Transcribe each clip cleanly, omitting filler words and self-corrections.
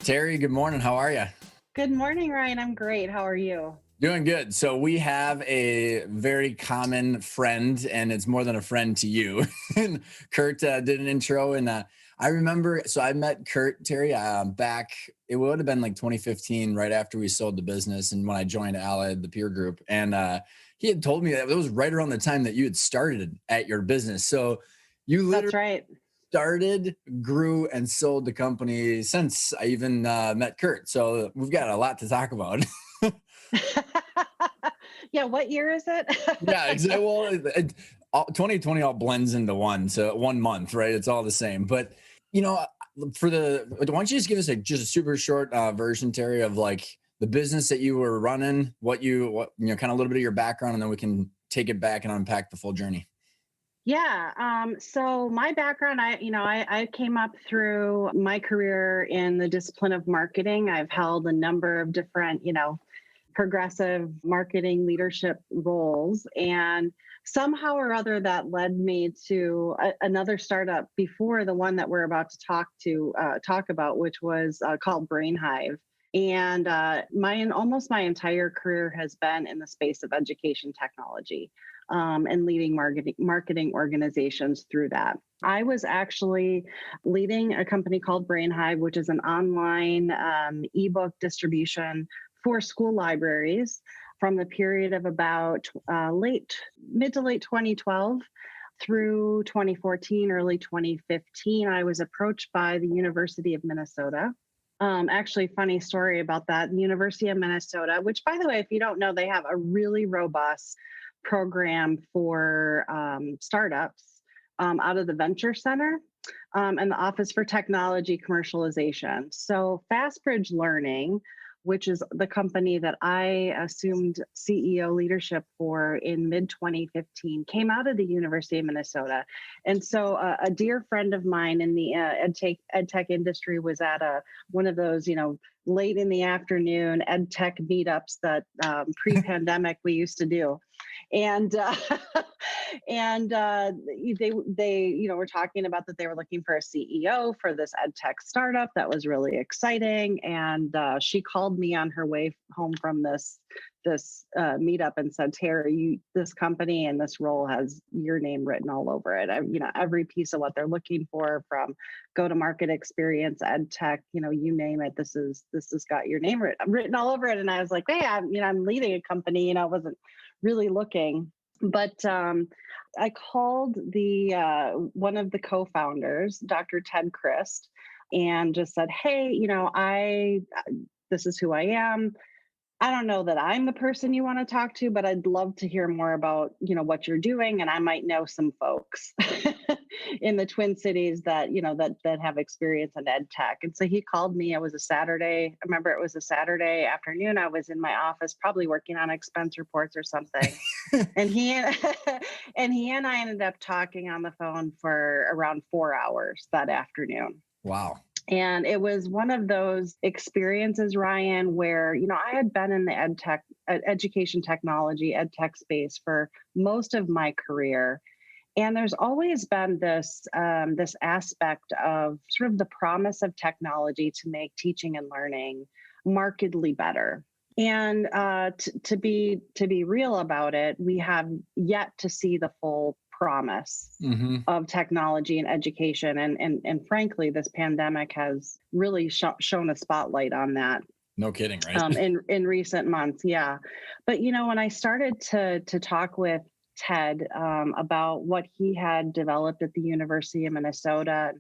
Terry, good morning. How are you? Good morning, Ryan. I'm great. How are you? Doing good. So we have a very common friend, and it's more than a friend to you. And Kurt did an intro, and I remember. So I met Kurt, Terry, back. It would have been like 2015, right after we sold the business, and when I joined Allied, the peer group, and he had told me that it was right around the time that you had started at your business. So you literally That's right. started, grew, and sold the company since I even met Kurt. So we've got a lot to talk about. Yeah, what year is it? Yeah, exactly. Well, 2020 all blends into one, so 1 month, right? It's all the same. But you know, why don't you just give us just a super short version, Terry, of like the business that you were running, what kind of a little bit of your background, and then we can take it back and unpack the full journey. Yeah. So my background, I came up through my career in the discipline of marketing. I've held a number of different, progressive marketing leadership roles. And somehow or other that led me to another startup before the one that we're about to talk about, which was called Brain Hive. And almost my entire career has been in the space of education technology, and leading marketing organizations through that. I was actually leading a company called Brain Hive, which is an online ebook distribution for school libraries from the period of about mid to late 2012 through 2014, early 2015. I was approached by the University of Minnesota. Actually, funny story about that. The University of Minnesota, which, by the way, if you don't know, they have a really robust program for startups out of the Venture Center and the Office for Technology Commercialization. So FastBridge Learning, which is the company that I assumed CEO leadership for in mid-2015, came out of the University of Minnesota. And so a dear friend of mine in the EdTech industry was at one of those, late in the afternoon EdTech meetups that pre-pandemic we used to do. And they were talking about that they were looking for a CEO for this EdTech startup that was really exciting. And she called me on her way home from this meetup and said, Terry, this company and this role has your name written all over it. Every piece of what they're looking for, from go-to-market experience, EdTech, you name it. This has got your name written all over it. And I was like, hey, I'm leading a company. I wasn't really looking. But I called one of the co-founders, Dr. Ted Christ, and just said, hey, this is who I am. I don't know that I'm the person you want to talk to, but I'd love to hear more about, what you're doing. And I might know some folks in the Twin Cities that have experience in ed tech. And so he called me. It was a Saturday. I remember it was a Saturday afternoon. I was in my office, probably working on expense reports or something. And he and I ended up talking on the phone for around 4 hours that afternoon. Wow. And it was one of those experiences, Ryan, where, I had been in the education technology, EdTech space for most of my career. And there's always been this aspect of sort of the promise of technology to make teaching and learning markedly better. And to be real about it, we have yet to see the full promise of technology and education. And frankly, this pandemic has really shown a spotlight on that. No kidding, right? In recent months. Yeah. But, when I started to talk with Ted about what he had developed at the University of Minnesota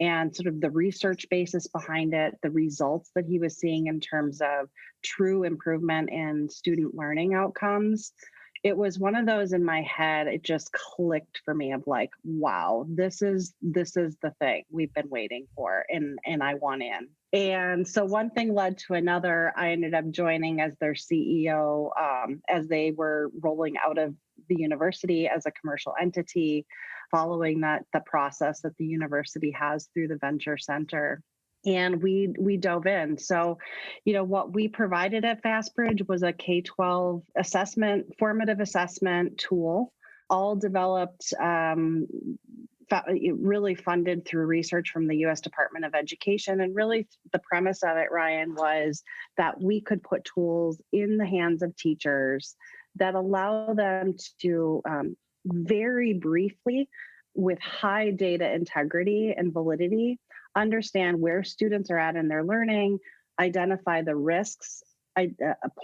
and sort of the research basis behind it, the results that he was seeing in terms of true improvement in student learning outcomes, it was one of those in my head. It just clicked for me of like, wow, this is the thing we've been waiting for, and I want in. And so one thing led to another. I ended up joining as their CEO as they were rolling out of the university as a commercial entity, following the process that the university has through the Venture Center. And we dove in. So, what we provided at FastBridge was a K-12 formative assessment tool, all developed really funded through research from the U.S. Department of Education. And really the premise of it, Ryan, was that we could put tools in the hands of teachers that allow them to very briefly, with high data integrity and validity, understand where students are at in their learning, identify the risks,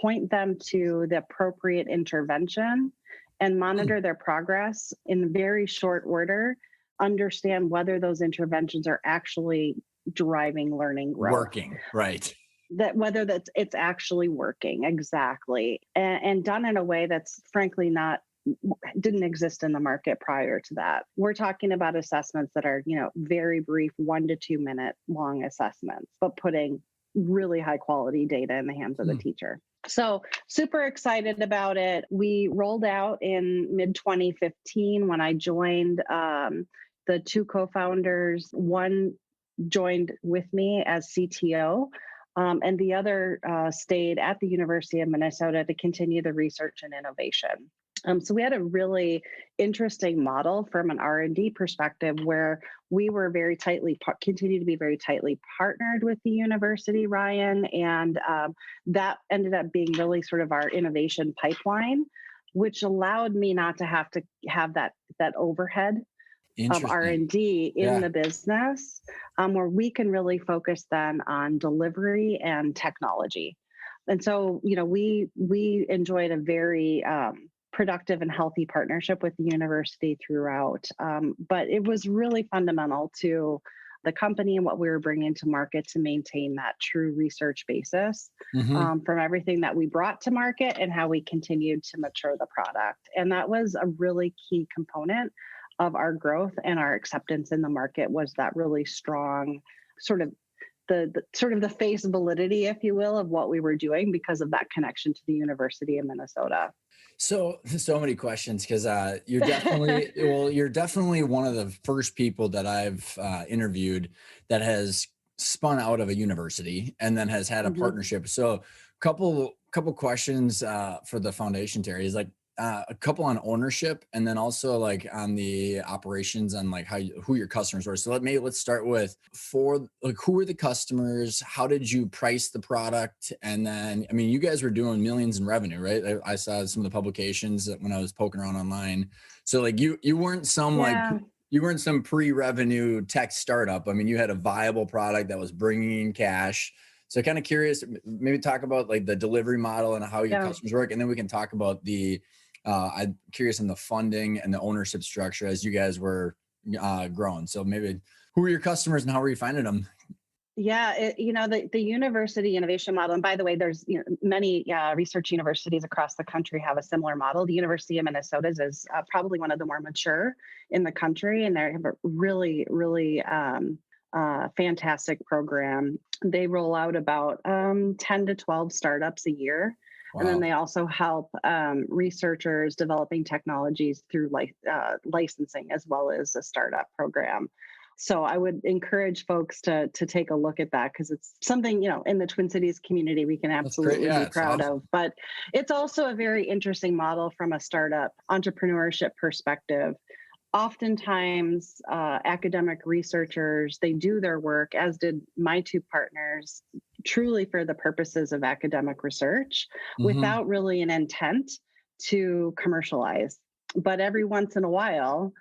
point them to the appropriate intervention, and monitor their progress in very short order, understand whether those interventions are actually driving learning growth. Working, right. That whether it's actually working, exactly. And done in a way that's frankly didn't exist in the market prior to that. We're talking about assessments that are, very brief, 1 to 2 minute long assessments, but putting really high quality data in the hands of the teacher. So super excited about it. We rolled out in mid 2015 when I joined. The two co-founders, one joined with me as CTO, and the other stayed at the University of Minnesota to continue the research and innovation. So we had a really interesting model from an R&D perspective where we were continue to be very tightly partnered with the university, Ryan, and that ended up being really sort of our innovation pipeline, which allowed me not to have that overhead of R&D in the business, where we can really focus then on delivery and technology. And so, we enjoyed a very productive and healthy partnership with the university throughout. But it was really fundamental to the company and what we were bringing to market to maintain that true research basis from everything that we brought to market and how we continued to mature the product. And that was a really key component of our growth and our acceptance in the market, was that really strong sort of the face validity, if you will, of what we were doing because of that connection to the University of Minnesota. So many questions, because you're definitely one of the first people that I've interviewed that has spun out of a university and then has had a partnership. So couple questions for the foundation, Terri, is like a couple on ownership, and then also like on the operations and like who your customers were. So let's start with who were the customers? How did you price the product? And then, I mean, you guys were doing millions in revenue, right? I saw some of the publications when I was poking around online. So like you weren't some pre-revenue tech startup. I mean, you had a viable product that was bringing in cash. So kind of curious, maybe talk about like the delivery model and how your customers work. And then we can talk about I'm curious on the funding and the ownership structure as you guys were growing. So maybe who are your customers and how are you finding them? Yeah, the university innovation model, and by the way, there's many research universities across the country have a similar model. The University of Minnesota is probably one of the more mature in the country, and they have a really, really fantastic program. They roll out about 10 to 12 startups a year. Wow. And then they also help researchers developing technologies through licensing, as well as a startup program. So I would encourage folks to take a look at that, because it's something, in the Twin Cities community we can absolutely be proud of. But it's also a very interesting model from a startup entrepreneurship perspective. Oftentimes, academic researchers, they do their work, as did my two partners, truly for the purposes of academic research, without really an intent to commercialize. But every once in a while,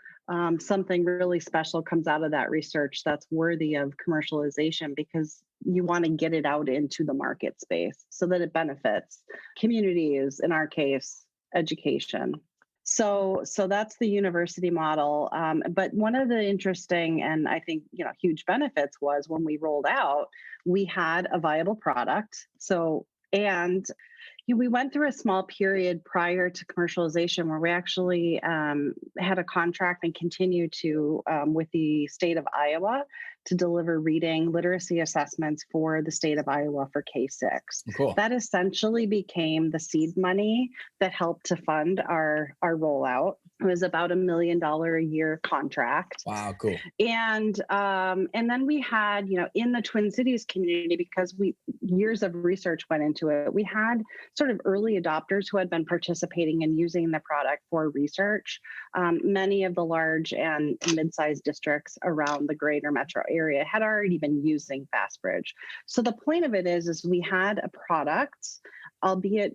something really special comes out of that research that's worthy of commercialization, because you want to get it out into the market space so that it benefits communities, in our case, education. So that's the university model. But one of the interesting and I think huge benefits was when we rolled out, we had a viable product. We went through a small period prior to commercialization where we actually had a contract and continue to with the state of Iowa to deliver reading literacy assessments for the state of Iowa for K-6. Cool. That essentially became the seed money that helped to fund our rollout. It was about $1 million a year contract. Wow, cool. And then we had, in the Twin Cities community, because years of research went into it, we had sort of early adopters who had been participating and using the product for research. Many of the large and mid-sized districts around the greater metro area had already been using FastBridge. So the point of it is we had a product, albeit,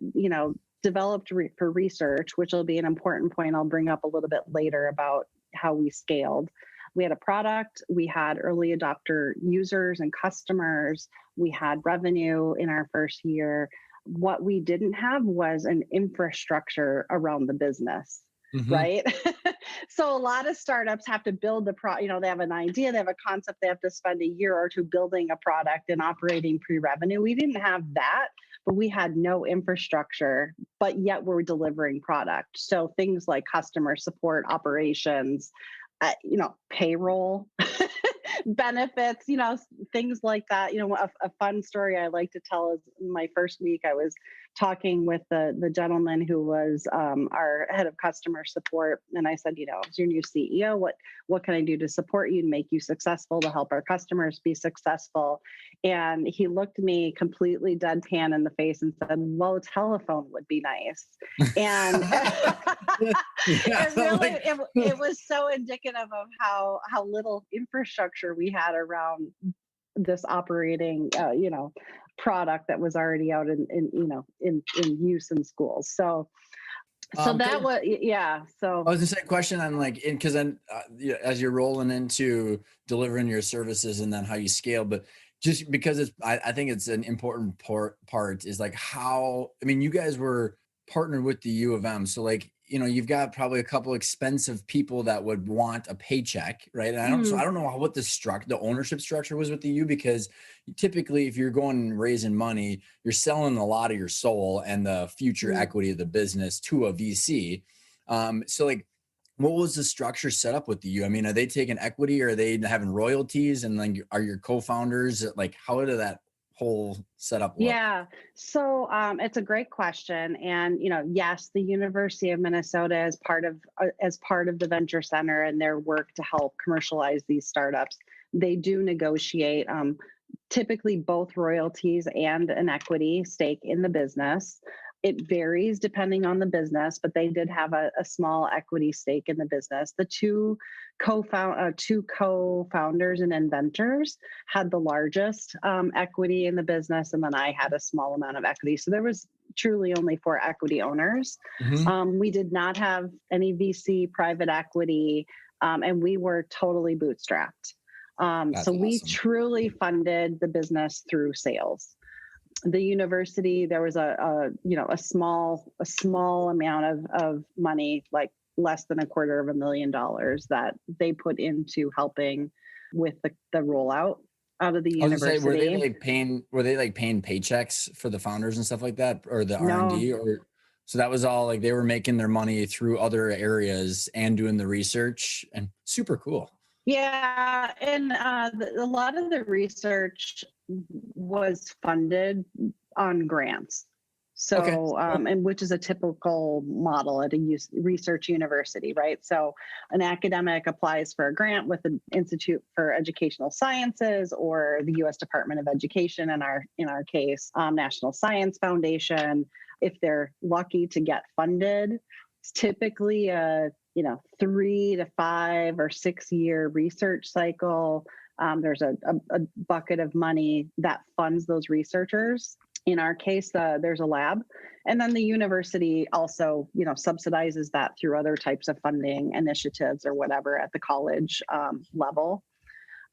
developed for research, which will be an important point I'll bring up a little bit later about how we scaled. We had a product, we had early adopter users and customers, we had revenue in our first year. What we didn't have was an infrastructure around the business, right? So a lot of startups have to build the they have an idea, they have a concept, they have to spend a year or two building a product and operating pre-revenue. We didn't have that, but we had no infrastructure, but yet we're delivering product. So things like customer support, operations, payroll, benefits, things like that. A fun story I like to tell is my first week, I was talking with the gentleman who was our head of customer support. And I said, as your new CEO, what can I do to support you and make you successful, to help our customers be successful? And he looked me completely deadpan in the face and said, well, a telephone would be nice. And it was so indicative of how little infrastructure we had around this operating, product that was already out in use in schools. So that was, yeah. So I was just a question on because then as you're rolling into delivering your services and then how you scale, but just because I think it's an important part is how, you guys were partnered with the U of M. So you've got probably a couple expensive people that would want a paycheck, right? And I don't know what the ownership structure was with the U, because typically if you're going and raising money, you're selling a lot of your soul and the future equity of the business to a VC. What was the structure set up with the U? Are they taking equity, or are they having royalties? And are your co-founders how did that whole setup look? Yeah. So it's a great question. And, yes, the University of Minnesota is part of the Venture Center and their work to help commercialize these startups. They do negotiate typically both royalties and an equity stake in the business. It varies depending on the business, but they did have a small equity stake in the business. The two co-founders and inventors had the largest equity in the business, and then I had a small amount of equity. So there was truly only 4 equity owners. We did not have any VC, private equity, and we were totally bootstrapped. So we awesome. truly funded the business through sales. The university, there was a small amount of money, like less than $250,000, that they put into helping with the rollout out of the university. Were they paying paychecks for the founders and stuff like that, or the R&D, or so that was all they were making their money through other areas and doing the research, and super cool. Yeah, and a lot of the research was funded on grants. So, okay. And which is a typical model at a research university, right? So an academic applies for a grant with the Institute for Educational Sciences or the U.S. Department of Education, in our case, National Science Foundation. If they're lucky to get funded, it's typically a 3 to 5 or 6 year research cycle. There's a bucket of money that funds those researchers. In our case, there's a lab. And then the university also, subsidizes that through other types of funding initiatives or whatever at the college level.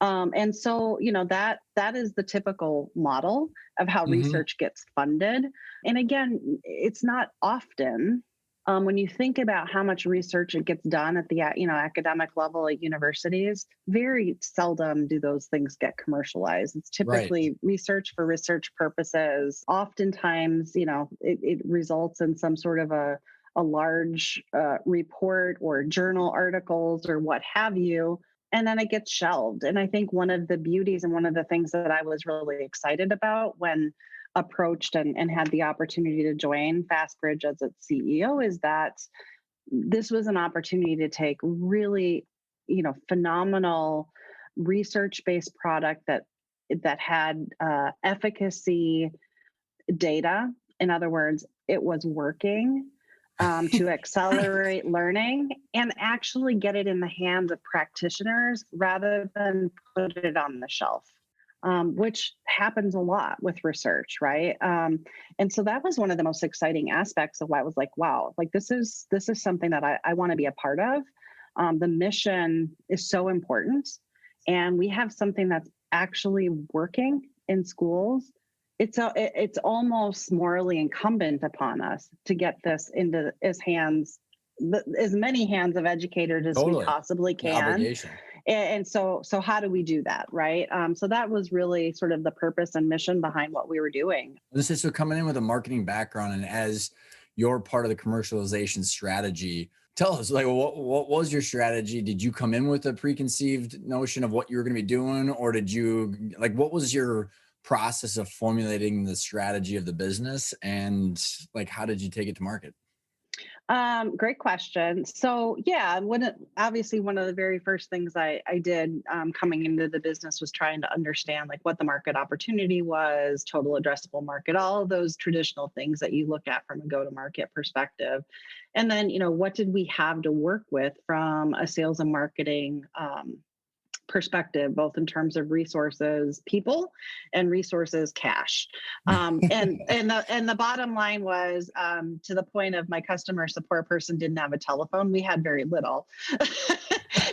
And so, that is the typical model of how research gets funded. And again, it's not often. When you think about how much research it gets done at the academic level at universities, very seldom do those things get commercialized. It's typically research for research purposes. Oftentimes, it results in some sort of a large report or journal articles or what have you, and then it gets shelved. And I think one of the beauties and one of the things that I was really excited about when approached and had the opportunity to join FastBridge as its CEO is that this was an opportunity to take really, phenomenal research-based product that had efficacy data. In other words, it was working, to accelerate learning and actually get it in the hands of practitioners rather than put it on the shelf, which happens a lot with research, right? And so that was one of the most exciting aspects of why I was like, wow, like this is something that I want to be a part of. The mission is so important, and we have something that's actually working in schools. It's almost morally incumbent upon us to get this into as many hands of educators as we possibly The can. obligation. And so how do we do that, right? So that was really sort of the purpose and mission behind what we were doing. This is so coming in with a marketing background and as you're part of the commercialization strategy, tell us, like, what was your strategy? Did you come in with a preconceived notion of what you were going to be doing, or did you, like, what was your process of formulating the strategy of the business, and like, how did you take it to market? Great question. So yeah, obviously one of the very first things I did coming into the business was trying to understand like what the market opportunity was, total addressable market, all of those traditional things that you look at from a go-to-market perspective. And then, what did we have to work with from a sales and marketing perspective, both in terms of resources, people, and resources, cash. And the bottom line was, to the point of my customer support person didn't have a telephone. We had very little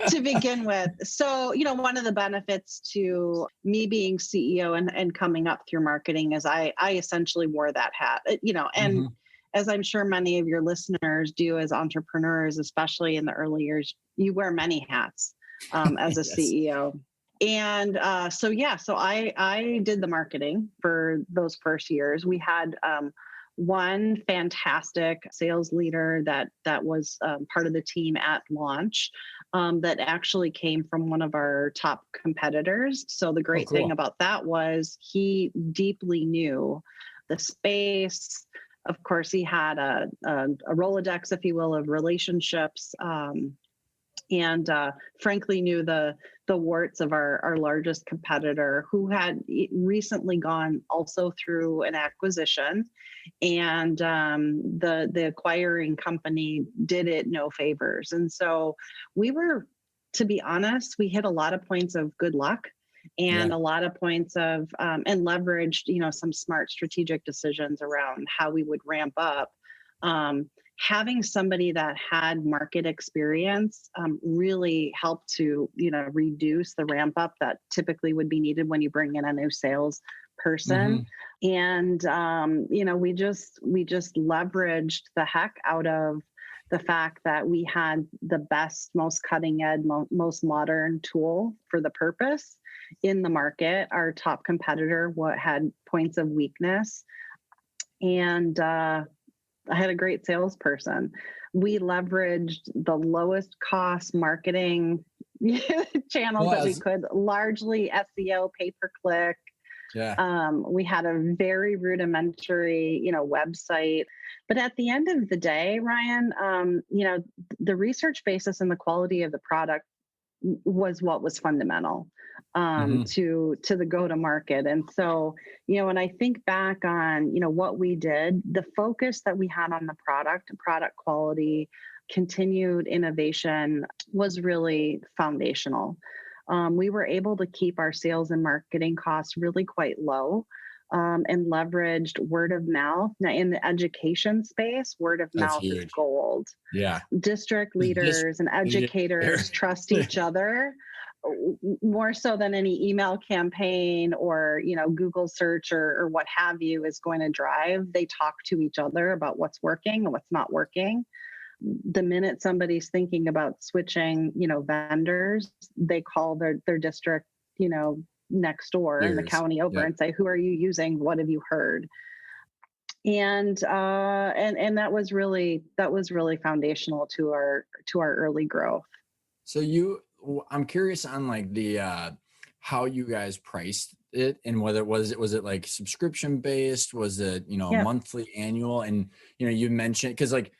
to begin with. So, one of the benefits to me being CEO and coming up through marketing is I essentially wore that hat, and mm-hmm. As I'm sure many of your listeners do as entrepreneurs, especially in the early years, you wear many hats. As a yes. CEO. And so I did the marketing for those first years. We had one fantastic sales leader that was part of the team at launch that actually came from one of our top competitors. So the great thing about that was he deeply knew the space. Of course, he had a Rolodex, if you will, of relationships. And frankly knew the warts of our largest competitor, who had recently gone also through an acquisition, and the acquiring company did it no favors. And so we were, to be honest, we hit a lot of points of good luck and a lot of points of and leveraged some smart strategic decisions around how we would ramp up. Having somebody that had market experience really helped to, reduce the ramp up that typically would be needed when you bring in a new sales person. Mm-hmm. And, we just leveraged the heck out of the fact that we had the best, most cutting edge, most modern tool for the purpose in the market. Our top competitor had points of weakness. And, I had a great salesperson. We leveraged the lowest cost marketing channels that we could, largely SEO, pay-per-click. Yeah. We had a very rudimentary, website. But at the end of the day, Ryan, the research basis and the quality of the product was what was fundamental to the go-to-market. And so, when I think back on, what we did, the focus that we had on the product quality, continued innovation was really foundational. We were able to keep our sales and marketing costs really quite low. And leveraged word of mouth. Now, in the education space, word of mouth is gold. Yeah. District leaders and educators trust each other more so than any email campaign or, Google search or what have you is going to drive. They talk to each other about what's working and what's not working. The minute somebody's thinking about switching, vendors, they call their district, next door in the county over and say, who are you using? What have you heard? And that was really foundational to our early growth. So I'm curious on like the how you guys priced it, and whether was it like subscription based? Was it monthly, annual? And you mentioned, because like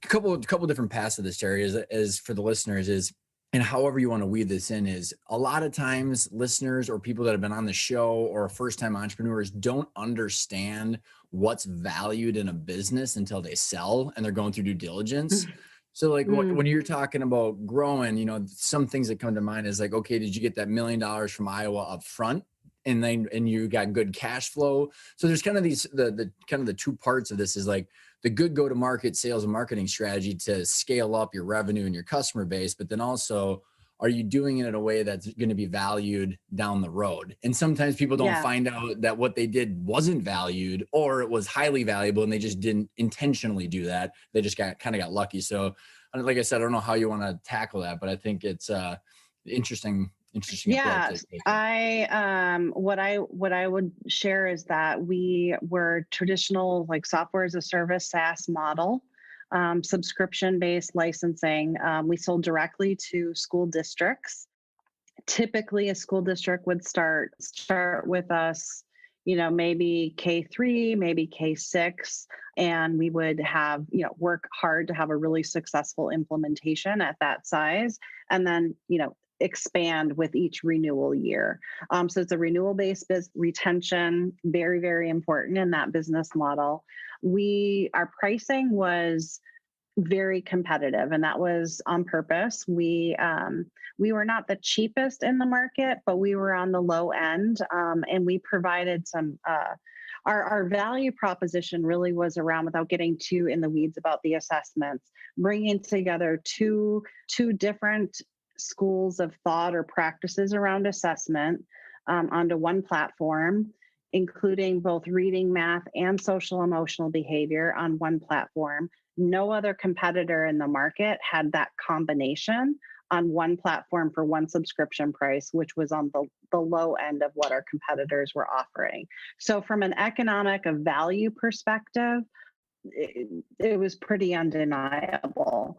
couple different paths of this, Terry, is for the listeners is, and however you want to weave this in, is a lot of times listeners or people that have been on the show or first-time entrepreneurs don't understand what's valued in a business until they sell and they're going through due diligence. So like when you're talking about growing, some things that come to mind is like, okay, did you get that $1 million from Iowa up front? And you got good cash flow. So there's kind of the two parts of this is like the good go-to-market sales and marketing strategy to scale up your revenue and your customer base, but then also, are you doing it in a way that's going to be valued down the road? And sometimes people don't find out that what they did wasn't valued, or it was highly valuable and they just didn't intentionally do that. They just got lucky. So like I said, I don't know how you want to tackle that, but I think it's interesting. Yeah, what I would share is that we were traditional like software as a service SaaS model, subscription-based licensing. We sold directly to school districts. Typically, a school district would start with us, maybe K3, maybe K6, and we would have, work hard to have a really successful implementation at that size, and then, expand with each renewal year. So it's a renewal-based retention, very, very important in that business model. Our pricing was very competitive, and that was on purpose. We were not the cheapest in the market, but we were on the low end, and we provided some. Our value proposition really was around, without getting too in the weeds about the assessments, bringing together two different schools of thought or practices around assessment onto one platform, including both reading, math, and social emotional behavior on one platform. No other competitor in the market had that combination on one platform for one subscription price, which was on the low end of what our competitors were offering. So from an economic of value perspective, it was pretty undeniable.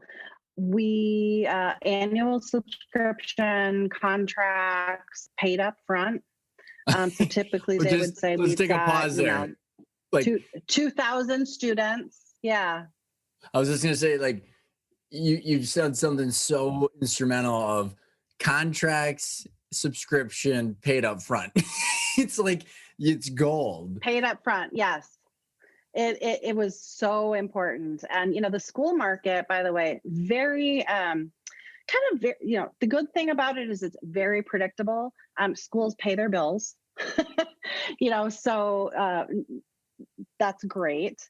We annual subscription contracts paid up front. So typically they would say, let's take a pause there. Like 2,000 students. Yeah. I was just going to say, like, you said something so instrumental of contracts, subscription, paid up front. It's like, it's gold. Paid up front. Yes. It was so important. And, the school market, by the way, very, the good thing about it is it's very predictable. Schools pay their bills, so that's great.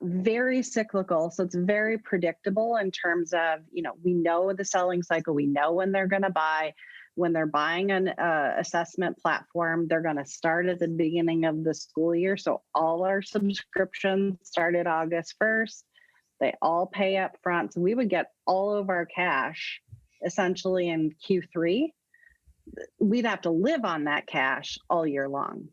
Very cyclical. So it's very predictable in terms of, we know the selling cycle. We know when they're going to buy. When they're buying an assessment platform, they're going to start at the beginning of the school year. So all our subscriptions started August 1st. They all pay up front. So we would get all of our cash essentially in Q3. We'd have to live on that cash all year long.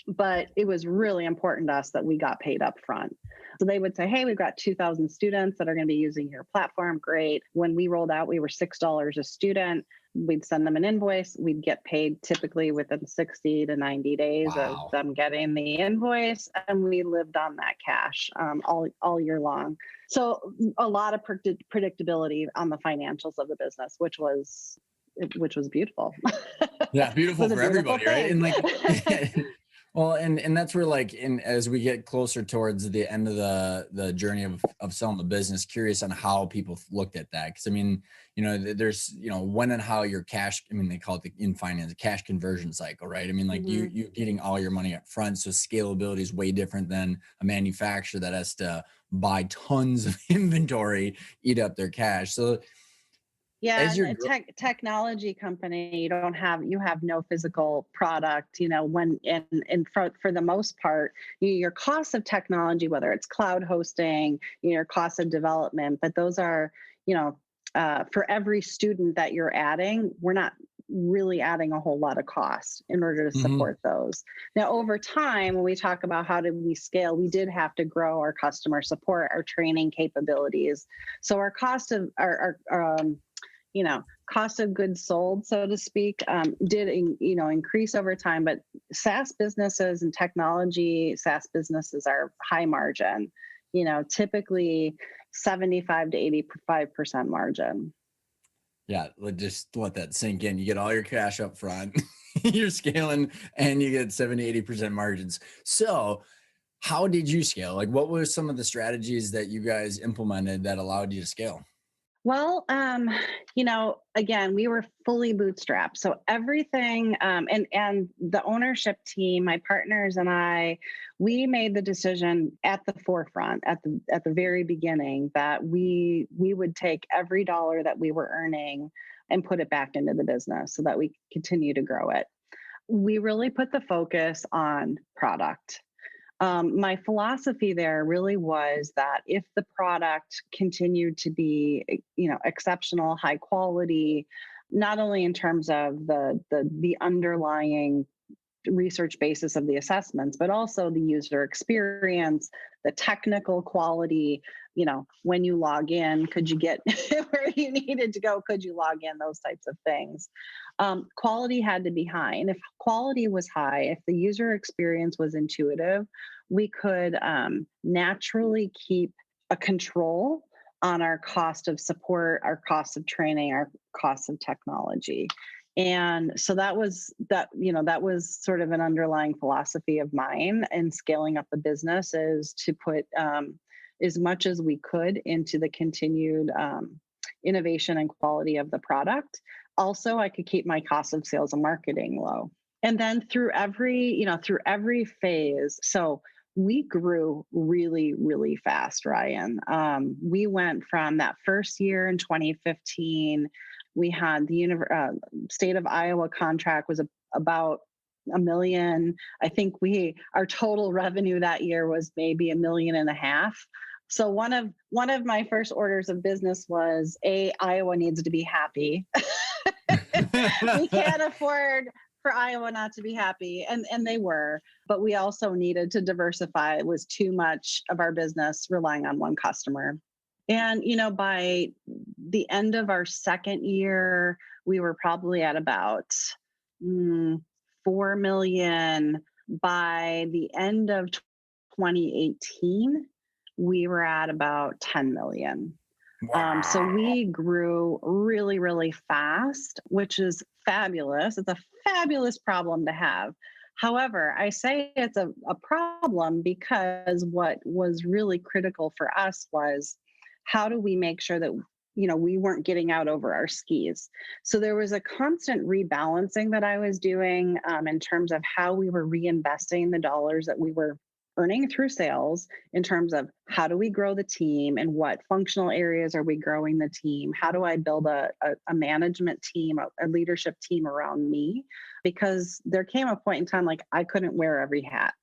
But it was really important to us that we got paid up front. So they would say, hey, we've got 2,000 students that are going to be using your platform. Great. When we rolled out, we were $6 a student. We'd send them an invoice. We'd get paid typically within 60 to 90 days of them getting the invoice. And we lived on that cash all year long. So a lot of predictability on the financials of the business, which was beautiful. Yeah, beautiful for everybody, right? And like, well, and that's where, like, as we get closer towards the end of the journey of selling the business, curious on how people looked at that. Because I mean, there's, when and how your cash, I mean, they call it in finance, cash conversion cycle, right? I mean, like you're getting all your money up front. So scalability is way different than a manufacturer that has to buy tons of inventory, eat up their cash. So yeah, as a technology company, you have no physical product, when for the most part, your costs of technology, whether it's cloud hosting, your costs of development, but those are, for every student that you're adding, we're not really adding a whole lot of cost in order to support those. Now, over time, when we talk about how did we scale, we did have to grow our customer support, our training capabilities. So our cost of cost of goods sold, so to speak, did increase over time. But SaaS businesses and technology SaaS businesses are high margin. Typically, 75 to 85% margin. Yeah, just let that sink in. You get all your cash up front, you're scaling, and you get 70, 80% margins. So how did you scale? Like, what were some of the strategies that you guys implemented that allowed you to scale? Well, again, we were fully bootstrapped. So everything, and the ownership team, my partners and I, we made the decision at the forefront, at the very beginning, that we would take every dollar that we were earning and put it back into the business so that we continue to grow it. We really put the focus on product. My philosophy there really was that if the product continued to be, exceptional, high quality, not only in terms of the underlying research basis of the assessments, but also the user experience, the technical quality. When you log in, could you get where you needed to go? Could you log in? Those types of things. Quality had to be high. And if quality was high, if the user experience was intuitive, we could naturally keep a control on our cost of support, our cost of training, our cost of technology. And so that was sort of an underlying philosophy of mine in scaling up the business, is to put as much as we could into the continued innovation and quality of the product. Also, I could keep my cost of sales and marketing low. And then through every phase, so we grew really, really fast, Ryan. We went from that first year in 2015, we had the state of Iowa contract was about $1 million. I think our total revenue that year was maybe $1.5 million. So one of my first orders of business was, Iowa needs to be happy. We can't afford for Iowa not to be happy. And they were, but we also needed to diversify. It was too much of our business relying on one customer. And, by the end of our second year, we were probably at about 4 million. By the end of 2018, we were at about 10 million. Wow. So we grew really, really fast, which is fabulous. It's a fabulous problem to have. However, I say it's a problem because what was really critical for us was, how do we make sure that we weren't getting out over our skis? So there was a constant rebalancing that I was doing in terms of how we were reinvesting the dollars that we were earning through sales, in terms of how do we grow the team and what functional areas are we growing the team? How do I build a management team, a leadership team around me? Because there came a point in time, like, I couldn't wear every hat.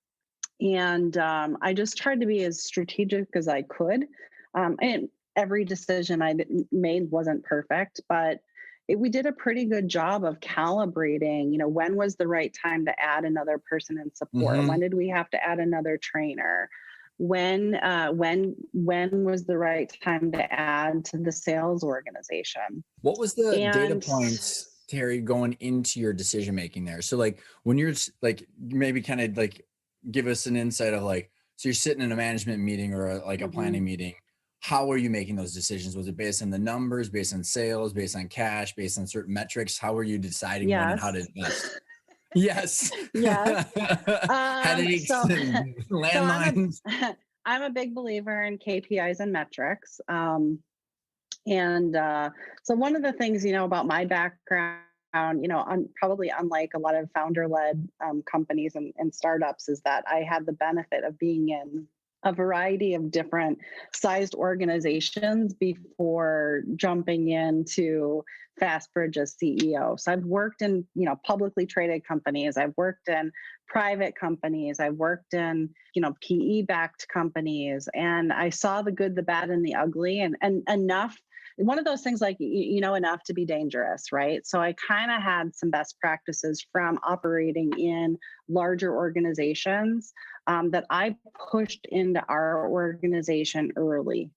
And I just tried to be as strategic as I could. And every decision I made wasn't perfect, but we did a pretty good job of calibrating, when was the right time to add another person in support? Mm-hmm. When did we have to add another trainer? When was the right time to add to the sales organization? What was the data points, Terri, going into your decision making there? So like, when you're like, maybe kind of like give us an insight of like, so you're sitting in a management meeting or a planning meeting. How are you making those decisions? Was it based on the numbers, based on sales, based on cash, based on certain metrics? How are you deciding when and how to invest? Yes. Yes. Headaches and landmines. I'm a big believer in KPIs and metrics. So one of the things, about my background, probably unlike a lot of founder-led companies and startups, is that I had the benefit of being in a variety of different sized organizations before jumping into FastBridge as CEO. So I've worked in, publicly traded companies. I've worked in private companies. I've worked in, PE-backed companies. And I saw the good, the bad, and the ugly, and enough. One of those things, like, enough to be dangerous, right? So I kind of had some best practices from operating in larger organizations that I pushed into our organization early.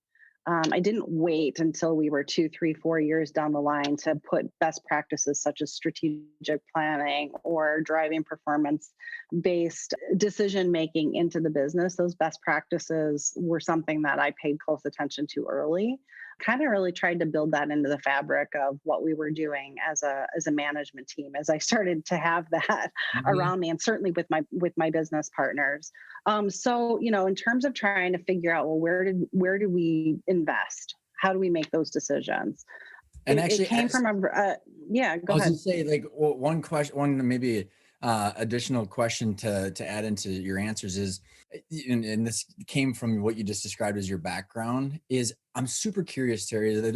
I didn't wait until we were 2, 3, 4 years down the line to put best practices such as strategic planning or driving performance based decision making into the business. Those best practices were something that I paid close attention to early. Kind of really tried to build that into the fabric of what we were doing as a management team as I started to have that around me, and certainly with my business partners. So, in terms of trying to figure out, well, where do we invest? How do we make those decisions? And It came from yeah, go I was ahead. gonna say, like, one question, one maybe additional question to add into your answers is, and this came from what you just described as your background, is I'm super curious, Terry, that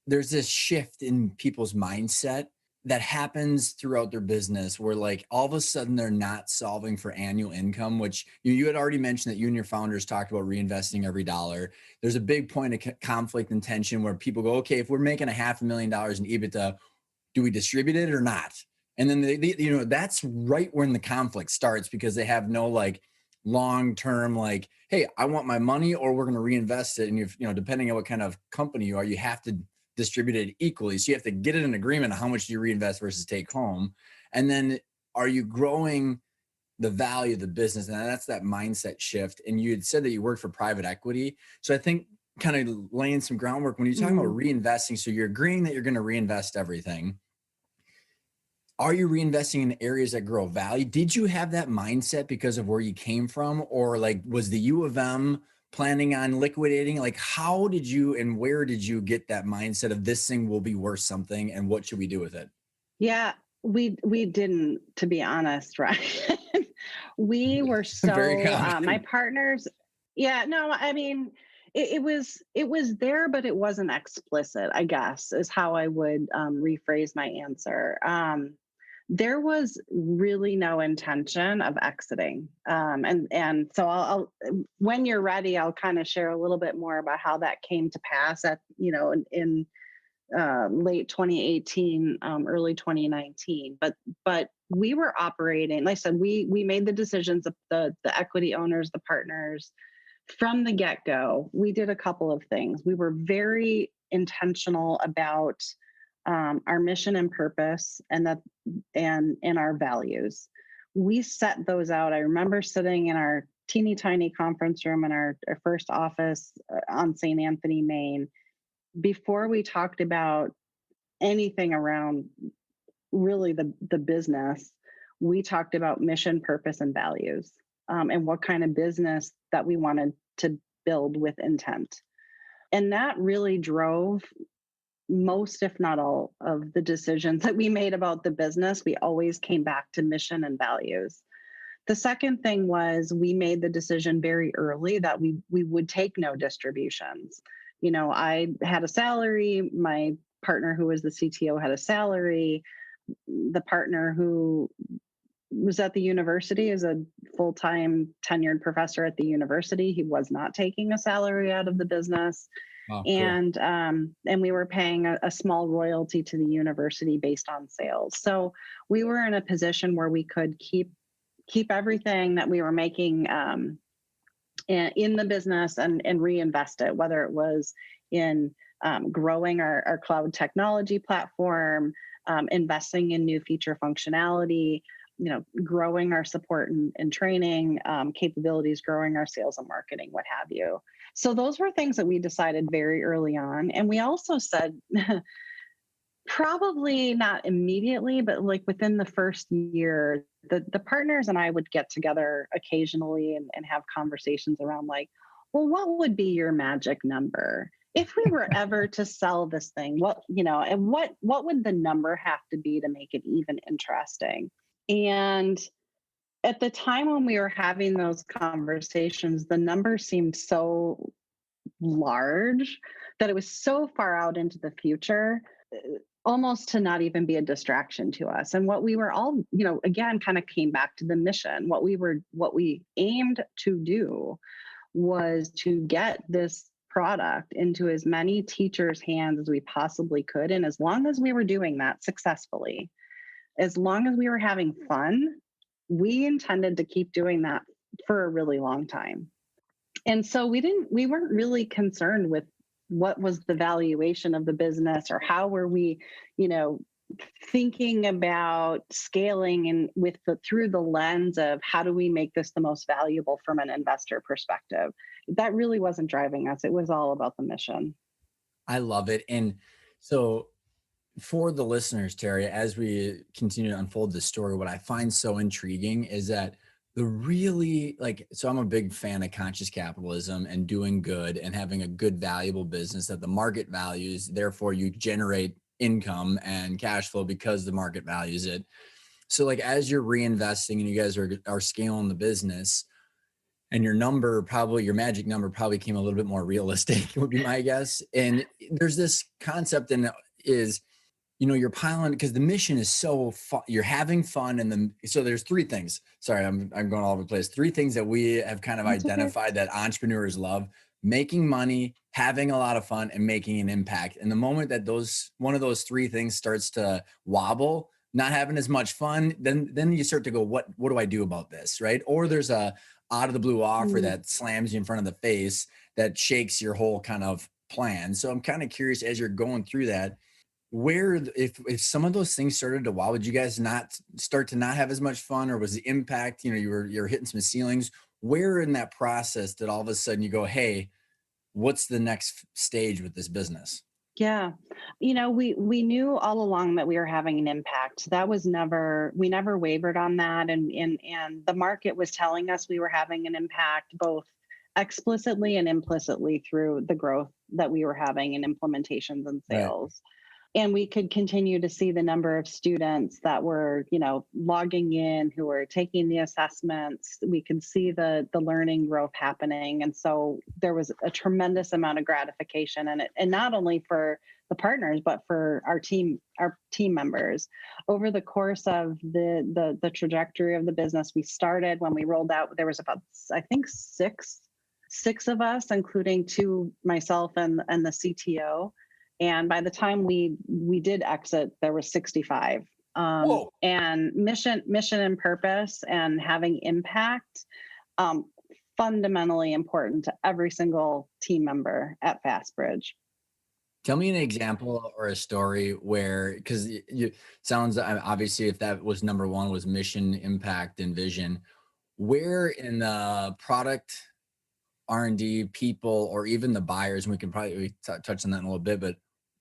there's this shift in people's mindset that happens throughout their business where, like, all of a sudden they're not solving for annual income, which you had already mentioned that you and your founders talked about reinvesting every dollar. There's a big point of conflict and tension where people go, okay, if we're making $500,000 in EBITDA, do we distribute it or not? And then that's right when the conflict starts, because they have no like long-term, like, hey, I want my money or we're going to reinvest it. And if, depending on what kind of company you are, you have to distribute it equally. So you have to get an agreement on how much do you reinvest versus take home. And then are you growing the value of the business? And that's that mindset shift. And you had said that you worked for private equity. So I think kind of laying some groundwork when you're talking about reinvesting. So you're agreeing that you're going to reinvest everything. Are you reinvesting in areas that grow value? Did you have that mindset because of where you came from? Or like, was the U of M planning on liquidating? Like, how did you and where did you get that mindset of this thing will be worth something and what should we do with it? Yeah, we didn't, to be honest, right? We were Very so common. my partners. Yeah, no, I mean, it was there, but it wasn't explicit, I guess, is how I would rephrase my answer. There was really no intention of exiting, and so I'll when you're ready, I'll kind of share a little bit more about how that came to pass at in late 2018, early 2019. But we were operating, like I said, we made the decisions of the equity owners, the partners from the get-go. We did a couple of things. We were very intentional about our mission and purpose, and our values. We set those out. I remember sitting in our teeny tiny conference room in our first office on St. Anthony, Maine, before we talked about anything around really the business. We talked about mission, purpose, and values, and what kind of business that we wanted to build with intent. And that really drove most, if not all, of the decisions that we made about the business. We always came back to mission and values. The second thing was we made the decision very early that we would take no distributions. I had a salary. My partner, who was the CTO, had a salary. The partner who was at the university is a full-time tenured professor at the university. He was not taking a salary out of the business. Oh, and we were paying a small royalty to the university based on sales. So we were in a position where we could keep everything that we were making in the business and reinvest it, whether it was in growing our cloud technology platform, investing in new feature functionality, growing our support and training capabilities, growing our sales and marketing, what have you. So those were things that we decided very early on. And we also said, probably not immediately, but like within the first year, the partners and I would get together occasionally and have conversations around like, well, what would be your magic number? If we were ever to sell this thing, what would the number have to be to make it even interesting? And at the time when we were having those conversations, the number seemed so large that it was so far out into the future, almost to not even be a distraction to us. And what we were all, again, kind of came back to the mission. What we aimed to do was to get this product into as many teachers' hands as we possibly could. And as long as we were doing that successfully, as long as we were having fun, we intended to keep doing that for a really long time. And so we weren't really concerned with what was the valuation of the business or how were we, you know, thinking about scaling and through the lens of how do we make this the most valuable from an investor perspective. That really wasn't driving us. It was all about the mission. I love it. And so for the listeners, Terri, as we continue to unfold this story, what I find so intriguing is that the really so I'm a big fan of conscious capitalism and doing good and having a good, valuable business that the market values. Therefore, you generate income and cash flow because the market values it. So like as you're reinvesting and you guys are scaling the business, and your magic number probably came a little bit more realistic would be my guess. And there's this concept is, you're piling because the mission is so fun. You're having fun. So there's three things. Sorry, I'm going all over the place. Three things that we have kind of That's identified okay. that entrepreneurs love: making money, having a lot of fun, and making an impact. And the moment that one of those three things starts to wobble, not having as much fun, then you start to go, what do I do about this? Right. Or there's a out of the blue offer Mm. that slams you in front of the face that shakes your whole kind of plan. So I'm kind of curious, as you're going through that, where if some of those things started to wow, would you guys not start to not have as much fun, or was the impact, you're hitting some ceilings? Where in that process did all of a sudden you go, hey, what's the next stage with this business? Yeah. We knew all along that we were having an impact. We never wavered on that. And the market was telling us we were having an impact both explicitly and implicitly through the growth that we were having in implementations and Right. sales. And we could continue to see the number of students that were, logging in, who were taking the assessments. We could see the learning growth happening. And so there was a tremendous amount of gratification in it. And not only for the partners, but for our team members. Over the course of the trajectory of the business, we started when we rolled out, there was about, I think, six of us, including two, myself and the CTO. And by the time we did exit, there was 65. Whoa. And mission and purpose and having impact, fundamentally important to every single team member at FastBridge. Tell me an example or a story where, because you sounds obviously, if that was number one, was mission, impact, and vision, where in the product R&D people or even the buyers, and we can probably touch on that in a little bit, but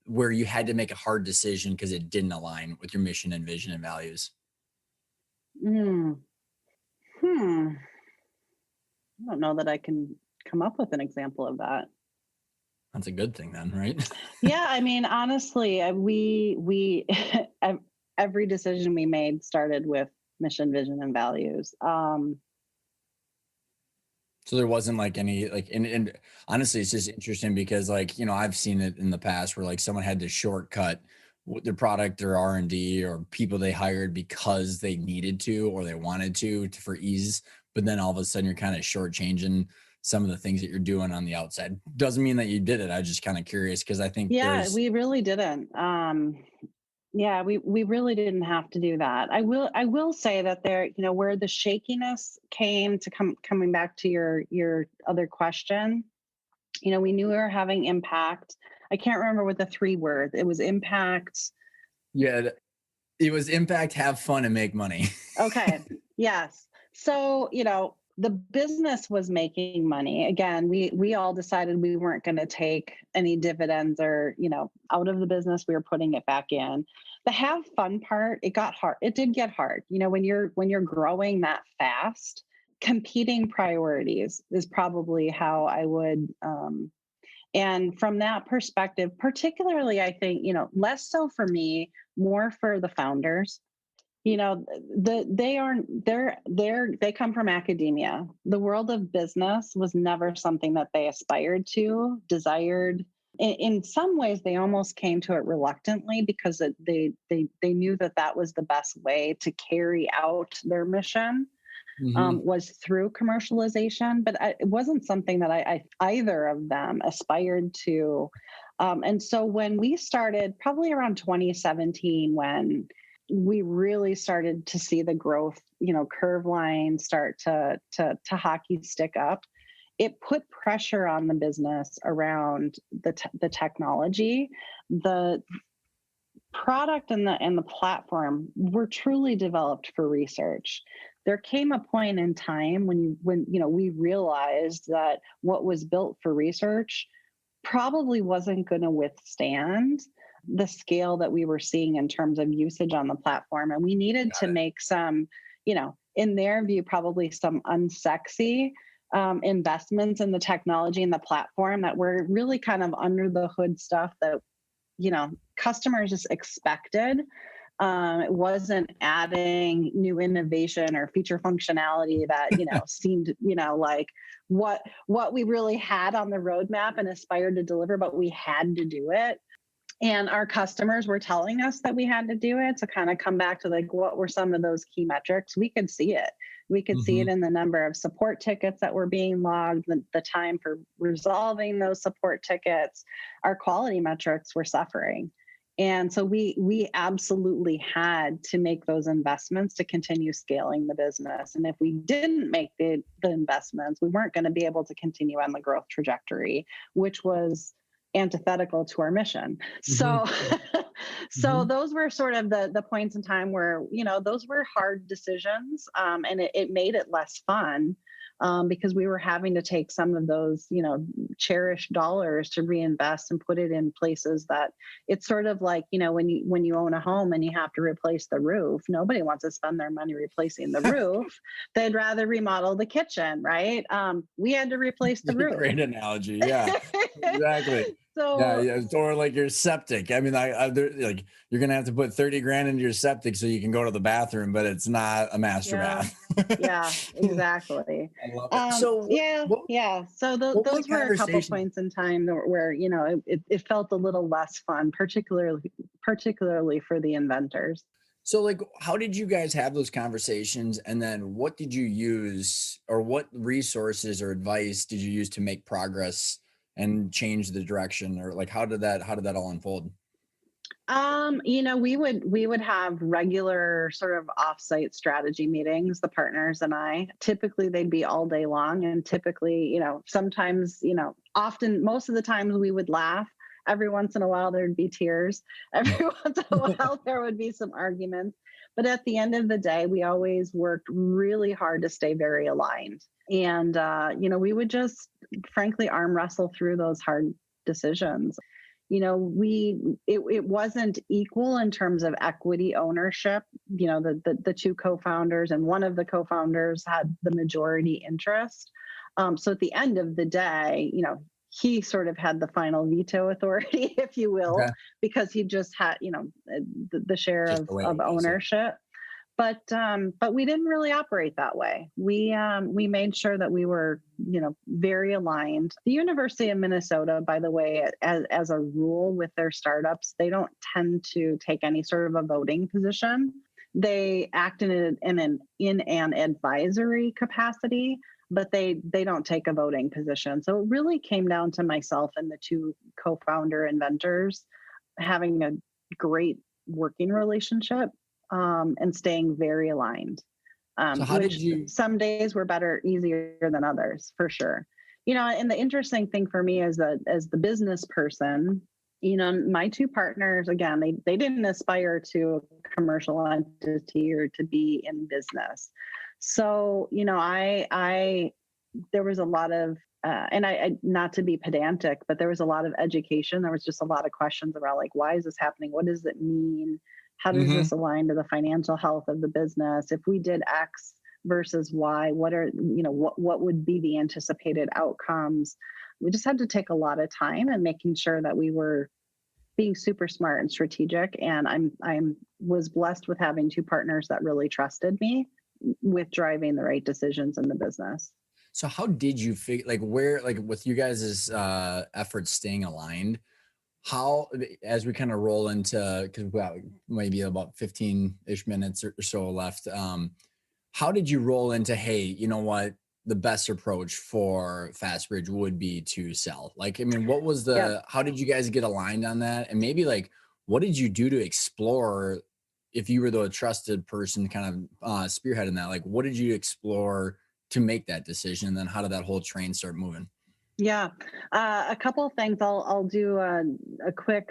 where you had to make a hard decision because it didn't align with your mission and vision and values? Mm. I don't know that I can come up with an example of that. That's a good thing then, right? Yeah, I mean, honestly, we every decision we made started with mission, vision, and values. So there wasn't like any and honestly, it's just interesting because I've seen it in the past where someone had to shortcut their product or R&D or people they hired because they needed to or they wanted to for ease, but then all of a sudden you're kind of shortchanging some of the things that you're doing on the outside. Doesn't mean that you did it. I was just kind of curious because I think Yeah, there's we really didn't. Yeah, we really didn't have to do that. I will say that there, where the shakiness came to coming back to your other question, we knew we were having impact. I can't remember what the three were. It was impact. yeah, it was impact, have fun, and make money. Okay. Yes. So, the business was making money. Again, we all decided we weren't going to take any dividends or, out of the business. We were putting it back in. The have fun part, it got hard. It did get hard. When you're growing that fast, competing priorities is probably how I would and from that perspective, particularly, I think, less so for me, more for the founders. They come from academia. The world of business was never something that they aspired to, desired. In some ways, they almost came to it reluctantly because they knew that was the best way to carry out their mission. Mhm. Was through commercialization, but it wasn't something that I either of them aspired to. And so when we started, probably around 2017, when we really started to see the growth, curve line start to hockey stick up, it put pressure on the business around the technology. The product and the platform were truly developed for research. There came a point in time when we realized that what was built for research probably wasn't going to withstand the scale that we were seeing in terms of usage on the platform, and we needed to make some, in their view, probably some unsexy investments in the technology and the platform that were really kind of under the hood stuff that customers just expected. It wasn't adding new innovation or feature functionality that seemed like what we really had on the roadmap and aspired to deliver, but we had to do it. And our customers were telling us that we had to do it. So kind of come back to like, what were some of those key metrics? We could see it. We could see it in the number of support tickets that were being logged, the time for resolving those support tickets. Our quality metrics were suffering. And so we absolutely had to make those investments to continue scaling the business. And if we didn't make the investments, we weren't going to be able to continue on the growth trajectory, which was antithetical to our mission. So those were sort of the points in time where, those were hard decisions. And it made it less fun because we were having to take some of those, cherished dollars to reinvest and put it in places that it's sort of like, when you own a home and you have to replace the roof, nobody wants to spend their money replacing the roof. They'd rather remodel the kitchen, right? We had to replace the roof. Great analogy. Yeah, exactly. So yeah, or like your septic. I mean, like you're gonna have to put 30 grand into your septic so you can go to the bathroom, but it's not a master bath. Yeah, exactly. I love it. So So those were a couple points in time where it felt a little less fun, particularly for the inventors. So like, how did you guys have those conversations? And then what did you use, or what resources or advice did you use to make progress and change the direction? Or like, how did that all unfold? We would have regular sort of offsite strategy meetings, the partners and I. Typically they'd be all day long, and typically, sometimes, often, most of the times we would laugh. Every once in a while there'd be tears. Every once in a while there would be some arguments. But at the end of the day, we always worked really hard to stay very aligned. And we would just frankly arm wrestle through those hard decisions. It wasn't equal in terms of equity ownership. The two co-founders, and one of the co-founders had the majority interest. So at the end of the day, he sort of had the final veto authority, if you will, because he just had, the share of ownership. But we didn't really operate that way. We made sure that we were, very aligned. The University of Minnesota, by the way, as a rule with their startups, they don't tend to take any sort of a voting position. They act in an advisory capacity, but they don't take a voting position. So it really came down to myself and the two co-founder inventors having a great working relationship. And staying very aligned. So how did you? Some days were easier than others, for sure. And the interesting thing for me is that as the business person, my two partners, again, they didn't aspire to a commercial entity or to be in business. So, there was a lot of, and I not to be pedantic, but there was a lot of education. There was just a lot of questions around like, why is this happening? What does it mean? How does this align to the financial health of the business? If we did X versus Y, what would be the anticipated outcomes? We just had to take a lot of time and making sure that we were being super smart and strategic. And I was blessed with having two partners that really trusted me with driving the right decisions in the business. So how did you figure, with you guys' efforts staying aligned, how, as we kind of roll into, because maybe about 15-ish minutes or so left, how did you roll into, hey, you know what, the best approach for FastBridge would be to sell? Like, I mean, what was how did you guys get aligned on that? And maybe like, what did you do to explore, if you were the trusted person kind of spearheading that, like, what did you explore to make that decision? And then how did that whole train start moving? Yeah, a couple of things. I'll do a quick.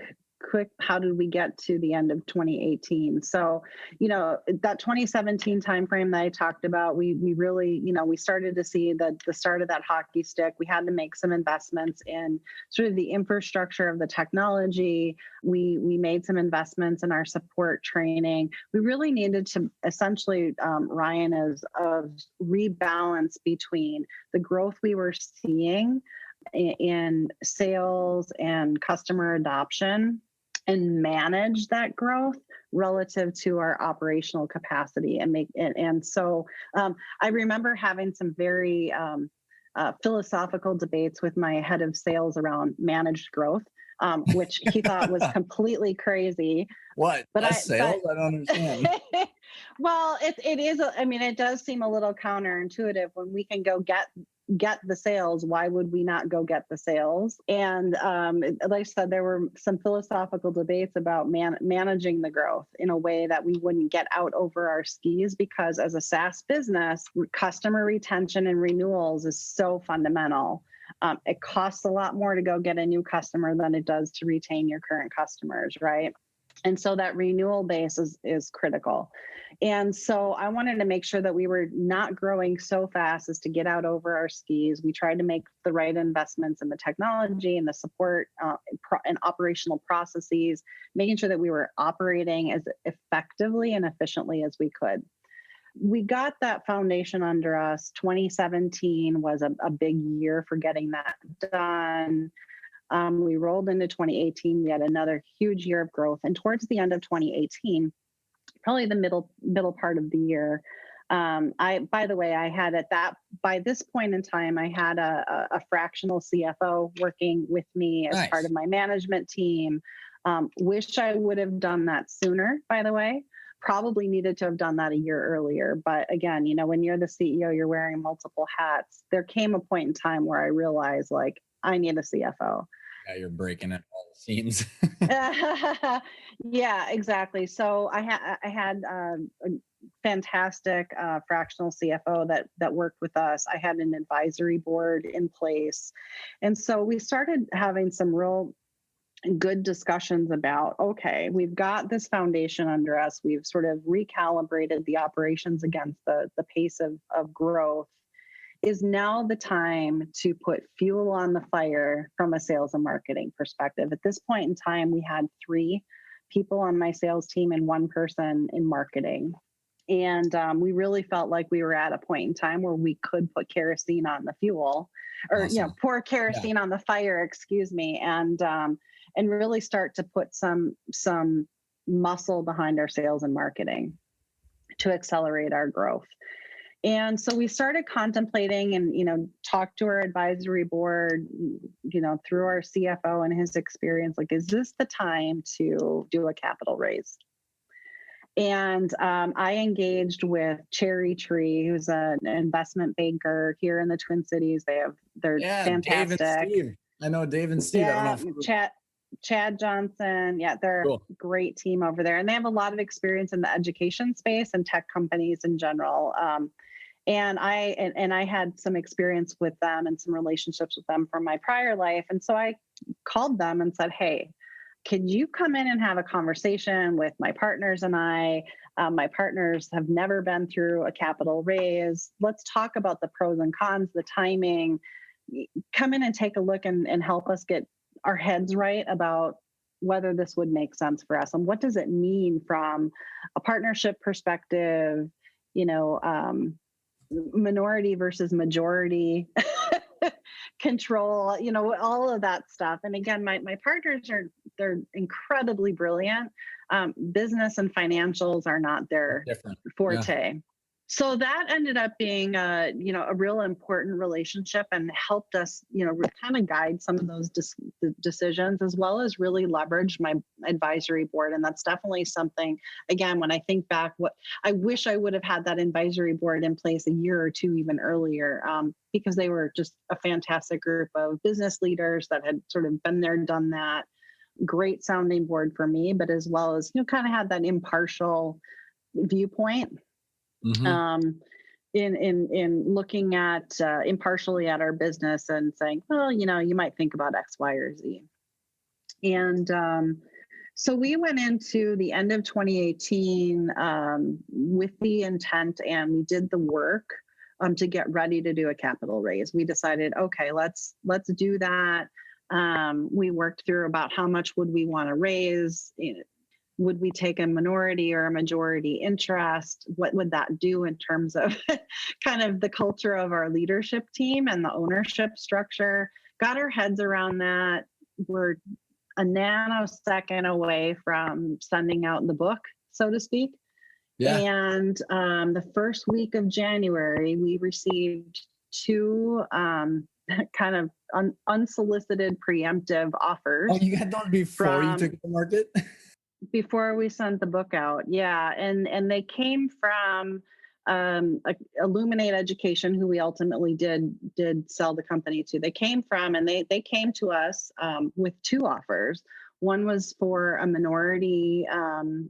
How did we get to the end of 2018? So, that 2017 timeframe that I talked about, we really, we started to see the start of that hockey stick. We had to make some investments in sort of the infrastructure of the technology. We made some investments in our support training. We really needed to essentially, Ryan, is rebalance between the growth we were seeing in sales and customer adoption and manage that growth relative to our operational capacity so I remember having some very philosophical debates with my head of sales around managed growth, which he thought was completely crazy. What? But sales? I don't understand. Well, it is. It does seem a little counterintuitive when we can go get the sales. Why would we not go get the sales? And like I said, there were some philosophical debates about managing the growth in a way that we wouldn't get out over our skis, because as a SaaS business, customer retention and renewals is so fundamental. It costs a lot more to go get a new customer than it does to retain your current customers, right? And so that renewal base is critical. And so I wanted to make sure that we were not growing so fast as to get out over our skis. We tried to make the right investments in the technology and the support and operational processes, making sure that we were operating as effectively and efficiently as we could. We got that foundation under us. 2017 was a big year for getting that done. We rolled into 2018. We had another huge year of growth. And towards the end of 2018, probably the middle part of the year, by this point in time, I had a fractional CFO working with me as part of my management team. Wish I would have done that sooner, by the way. Probably needed to have done that a year earlier. But again, when you're the CEO, you're wearing multiple hats. There came a point in time where I realized, like, I need a CFO. Yeah, you're breaking it all the seams. Yeah, exactly. So I had a fantastic fractional CFO that worked with us. I had an advisory board in place. And so we started having some real good discussions about, okay, we've got this foundation under us. We've sort of recalibrated the operations against the pace of growth. Is now the time to put fuel on the fire from a sales and marketing perspective. At this point in time, we had 3 people on my sales team and 1 person in marketing. And we really felt like we were at a point in time where we could put kerosene on the fuel, or Awesome. pour kerosene on the fire, excuse me, and really start to put some muscle behind our sales and marketing to accelerate our growth. And so we started contemplating and, talked to our advisory board, through our CFO and his experience, like, is this the time to do a capital raise? And I engaged with Cherry Tree, who's an investment banker here in the Twin Cities. They're fantastic. Dave and Steve. I know Dave and Steve. Yeah, I don't know Chad Johnson. Yeah, they're cool. a great team over there. And they have a lot of experience in the education space and tech companies in general. And I had some experience with them and some relationships with them from my prior life. And so I called them and said, hey, could you come in and have a conversation with my partners and I? My partners have never been through a capital raise. Let's talk about the pros and cons, the timing. Come in and take a look and help us get our heads right about whether this would make sense for us. And what does it mean from a partnership perspective, minority versus majority control, all of that stuff. And again, my partners they're incredibly brilliant. Business and financials are not their forte. Yeah. So that ended up being a real important relationship and helped us, kind of guide some of those decisions, as well as really leverage my advisory board. And that's definitely something, again, when I think back, what I wish I would have had that advisory board in place a year or 2 even earlier, because they were just a fantastic group of business leaders that had sort of been there, done that. Great sounding board for me, but as well as, kind of had that impartial viewpoint. Mm-hmm. in looking at impartially at our business and saying, well, you might think about X, Y, or Z. And so we went into the end of 2018 with the intent, and we did the work to get ready to do a capital raise. We decided, okay, let's do that. We worked through about how much would we want to raise. Would we take a minority or a majority interest? What would that do in terms of kind of the culture of our leadership team and the ownership structure? Got our heads around that. We're a nanosecond away from sending out the book, so to speak. Yeah. And the first week of January, we received two kind of unsolicited preemptive offers. Oh, you had those before you took it to market? Before we sent the book out. Yeah. And they came from Illuminate Education, who we ultimately did sell the company to. They came from, and they came to us with two offers. One was for a minority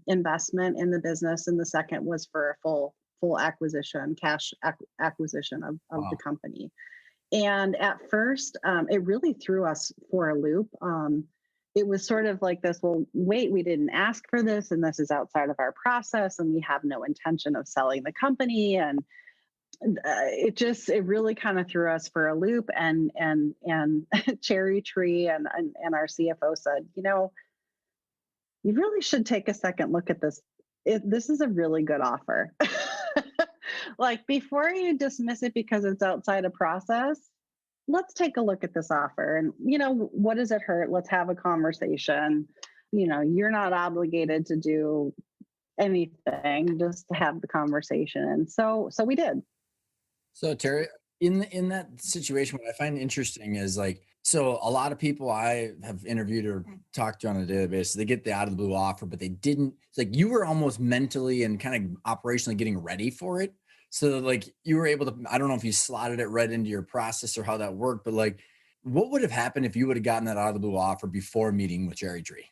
investment in the business, and the second was for a full acquisition, cash acquisition of Wow. the company. And at first, it really threw us for a loop. It was sort of like this, well, wait, we didn't ask for this, and this is outside of our process, and we have no intention of selling the company. And it really kind of threw us for a loop. And Cherry Tree and our CFO said, you really should take a second look at this. This is a really good offer. Like, before you dismiss it because it's outside a process, let's take a look at this offer. And, what does it hurt? Let's have a conversation. You're not obligated to do anything, just to have the conversation. And so we did. So Terri, in that situation, what I find interesting is so a lot of people I have interviewed or talked to on a daily basis, they get the out of the blue offer, but they didn't. It's like you were almost mentally and kind of operationally getting ready for it. So you were able to, I don't know if you slotted it right into your process or how that worked, but what would have happened if you would have gotten that out of the blue offer before meeting with Cherry Tree?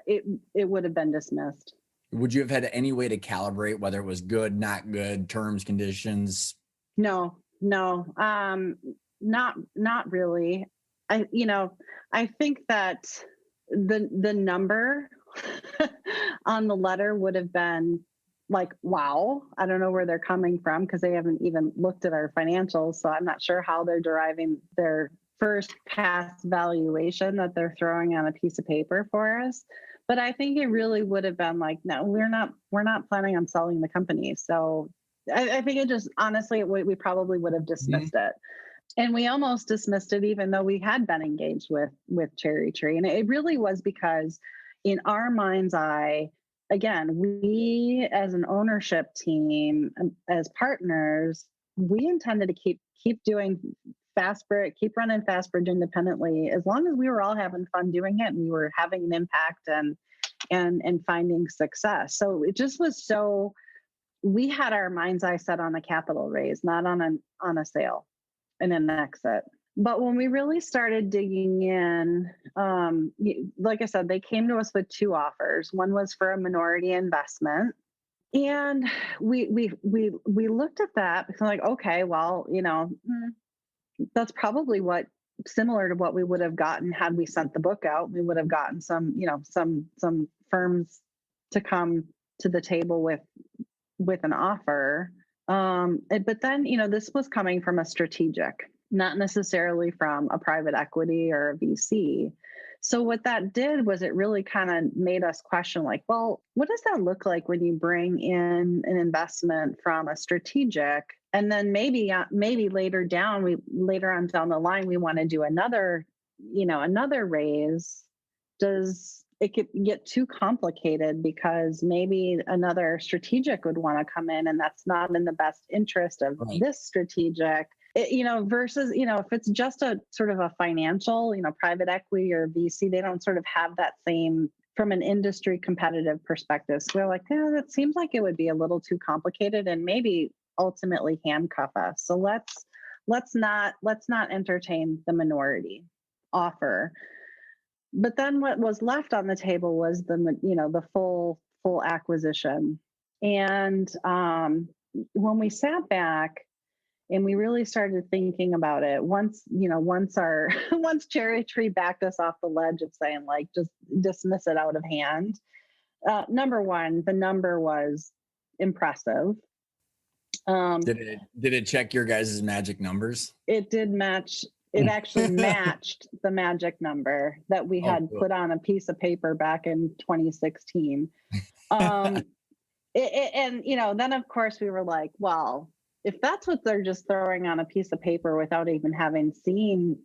It would have been dismissed. Would you have had any way to calibrate whether it was good, not good, terms, conditions? No, not really. I think that the number on the letter would have been wow. I don't know where they're coming from, because they haven't even looked at our financials. So I'm not sure how they're deriving their first pass valuation that they're throwing on a piece of paper for us. But I think it really would have been no, we're not planning on selling the company. So I think it just, honestly, we probably would have dismissed it. And we almost dismissed it, even though we had been engaged with Cherry Tree. And it really was because in our mind's eye, again, we as an ownership team, as partners, we intended to keep doing FastBridge, keep running FastBridge independently, as long as we were all having fun doing it and we were having an impact and finding success. So it just was so, we had our mind's eye set on a capital raise, not on a sale and an exit. But when we really started digging in, like I said, they came to us with two offers. One was for a minority investment. And we looked at that because okay, well, that's probably similar to what we would have gotten had we sent the book out. We would have gotten some firms to come to the table with an offer. But then, this was coming from a strategic, not necessarily from a private equity or a VC. So what that did was it really kind of made us question, well, what does that look like when you bring in an investment from a strategic, and then maybe later on down the line, we want to do another raise? Does it could get too complicated because maybe another strategic would want to come in, and that's not in the best interest of this strategic. Versus, if it's just a sort of a financial, private equity or VC, they don't sort of have that same, from an industry competitive perspective. So we're like, that seems like it would be a little too complicated and maybe ultimately handcuff us. So let's not entertain the minority offer. But then what was left on the table was the full acquisition. And when we sat back and we really started thinking about it, once our once Cherry Tree backed us off the ledge of saying, like, just dismiss it out of hand. Number one, the number was impressive. Did it check your guys' magic numbers? It did match. It actually matched the magic number that we had put on a piece of paper back in 2016. And then of course we were like, well, if that's what they're just throwing on a piece of paper without even having seen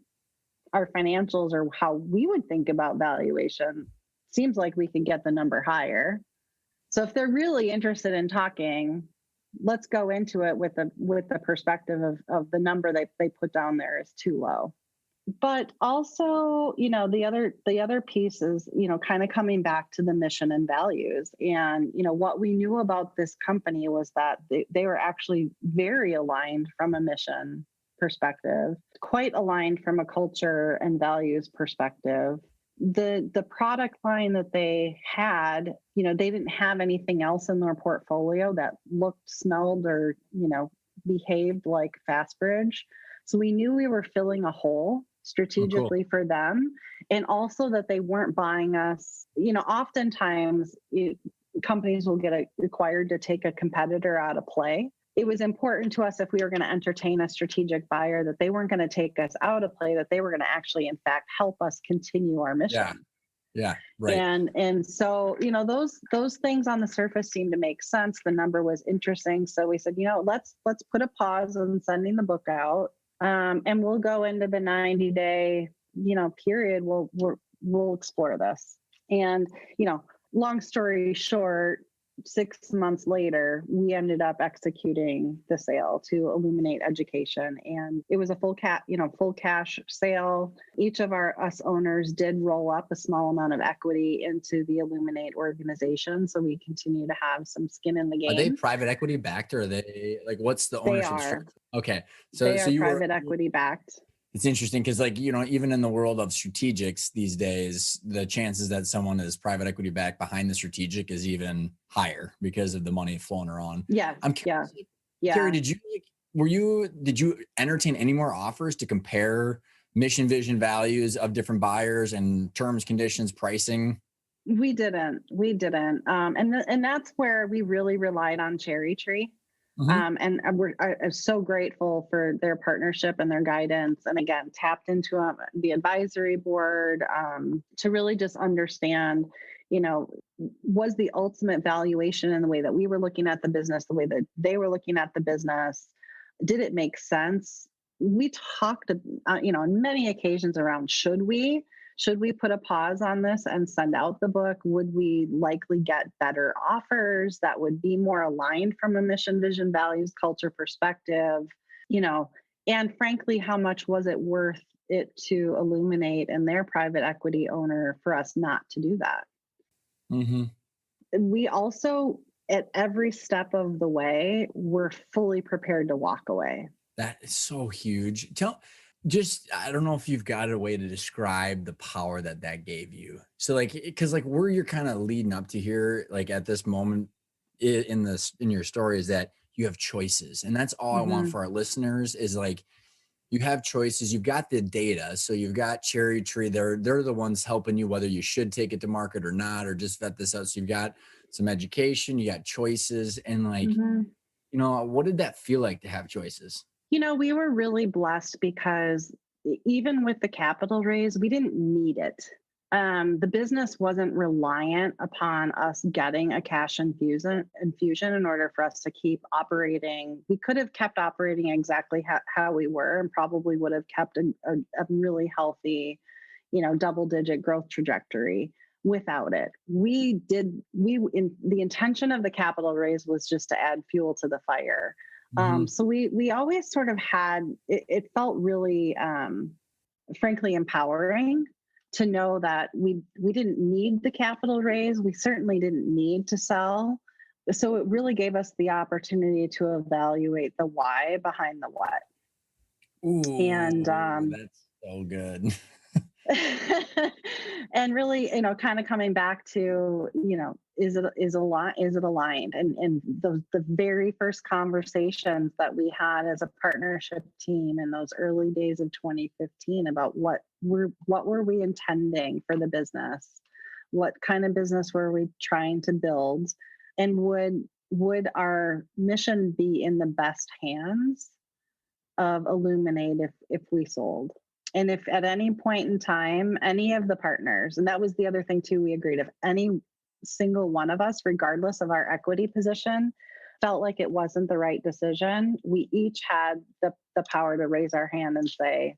our financials or how we would think about valuation, seems like we could get the number higher. So if they're really interested in talking, let's go into it with the perspective of the number they put down there is too low. But also, the other piece is, kind of coming back to the mission and values. And, what we knew about this company was that they were actually very aligned from a mission perspective, quite aligned from a culture and values perspective. The product line that they had, they didn't have anything else in their portfolio that looked, smelled, or, behaved like FastBridge. So we knew we were filling a hole strategically for them. And also that they weren't buying us, oftentimes companies will get required to take a competitor out of play. It was important to us, if we were going to entertain a strategic buyer, that they weren't going to take us out of play, that they were going to actually, in fact, help us continue our mission. Yeah, right. And so, those things on the surface seemed to make sense. The number was interesting. So we said, let's put a pause on sending the book out. And we'll go into the 90-day, period. We'll explore this. And, long story short, 6 months later, we ended up executing the sale to Illuminate Education, and it was a full cash sale. Each of us owners did roll up a small amount of equity into the Illuminate organization, so we continue to have some skin in the game. Are they private equity backed, or are they what's the ownership structure? Okay, so you are private equity backed. It's interesting because, even in the world of strategics these days, the chances that someone is private equity backed behind the strategic is even higher because of the money flowing around. Yeah. I'm curious. Yeah. Terri, did you entertain any more offers to compare mission, vision, values of different buyers and terms, conditions, pricing? We didn't. And that's where we really relied on Cherry Tree. Mm-hmm. And I'm so grateful for their partnership and their guidance. And again, tapped into the advisory board to really just understand, was the ultimate valuation in the way that we were looking at the business, the way that they were looking at the business, did it make sense? We talked, on many occasions around, should we put a pause on this and send out the book? Would we likely get better offers that would be more aligned from a mission, vision, values, culture perspective? And frankly, how much was it worth it to Illuminate and their private equity owner for us not to do that? Mm-hmm. We also, at every step of the way, were fully prepared to walk away. That is so huge. I don't know if you've got a way to describe the power that gave you. So because where you're kind of leading up to here, at this moment in your story, is that you have choices. And that's all mm-hmm. I want for our listeners is you have choices. You've got the data. So you've got Cherry Tree. They're the ones helping you, whether you should take it to market or not, or just vet this out. So you've got some education, you got choices, and mm-hmm. What did that feel like to have choices? We were really blessed because even with the capital raise, we didn't need it. The business wasn't reliant upon us getting a cash infusion in order for us to keep operating. We could have kept operating exactly how we were, and probably would have kept a really healthy, double-digit growth trajectory without it. The intention of the capital raise was just to add fuel to the fire. Mm-hmm. So we always sort of had, it felt really, frankly, empowering to know that we didn't need the capital raise. We certainly didn't need to sell. So it really gave us the opportunity to evaluate the why behind the what. Ooh, and that's so good. And really, kind of coming back to, is it aligned? And the very first conversations that we had as a partnership team in those early days of 2015 about what were we intending for the business? What kind of business were we trying to build? And would our mission be in the best hands of Illuminate if we sold? And if at any point in time, any of the partners, and that was the other thing too, we agreed, if any single one of us, regardless of our equity position, felt like it wasn't the right decision, we each had the power to raise our hand and say,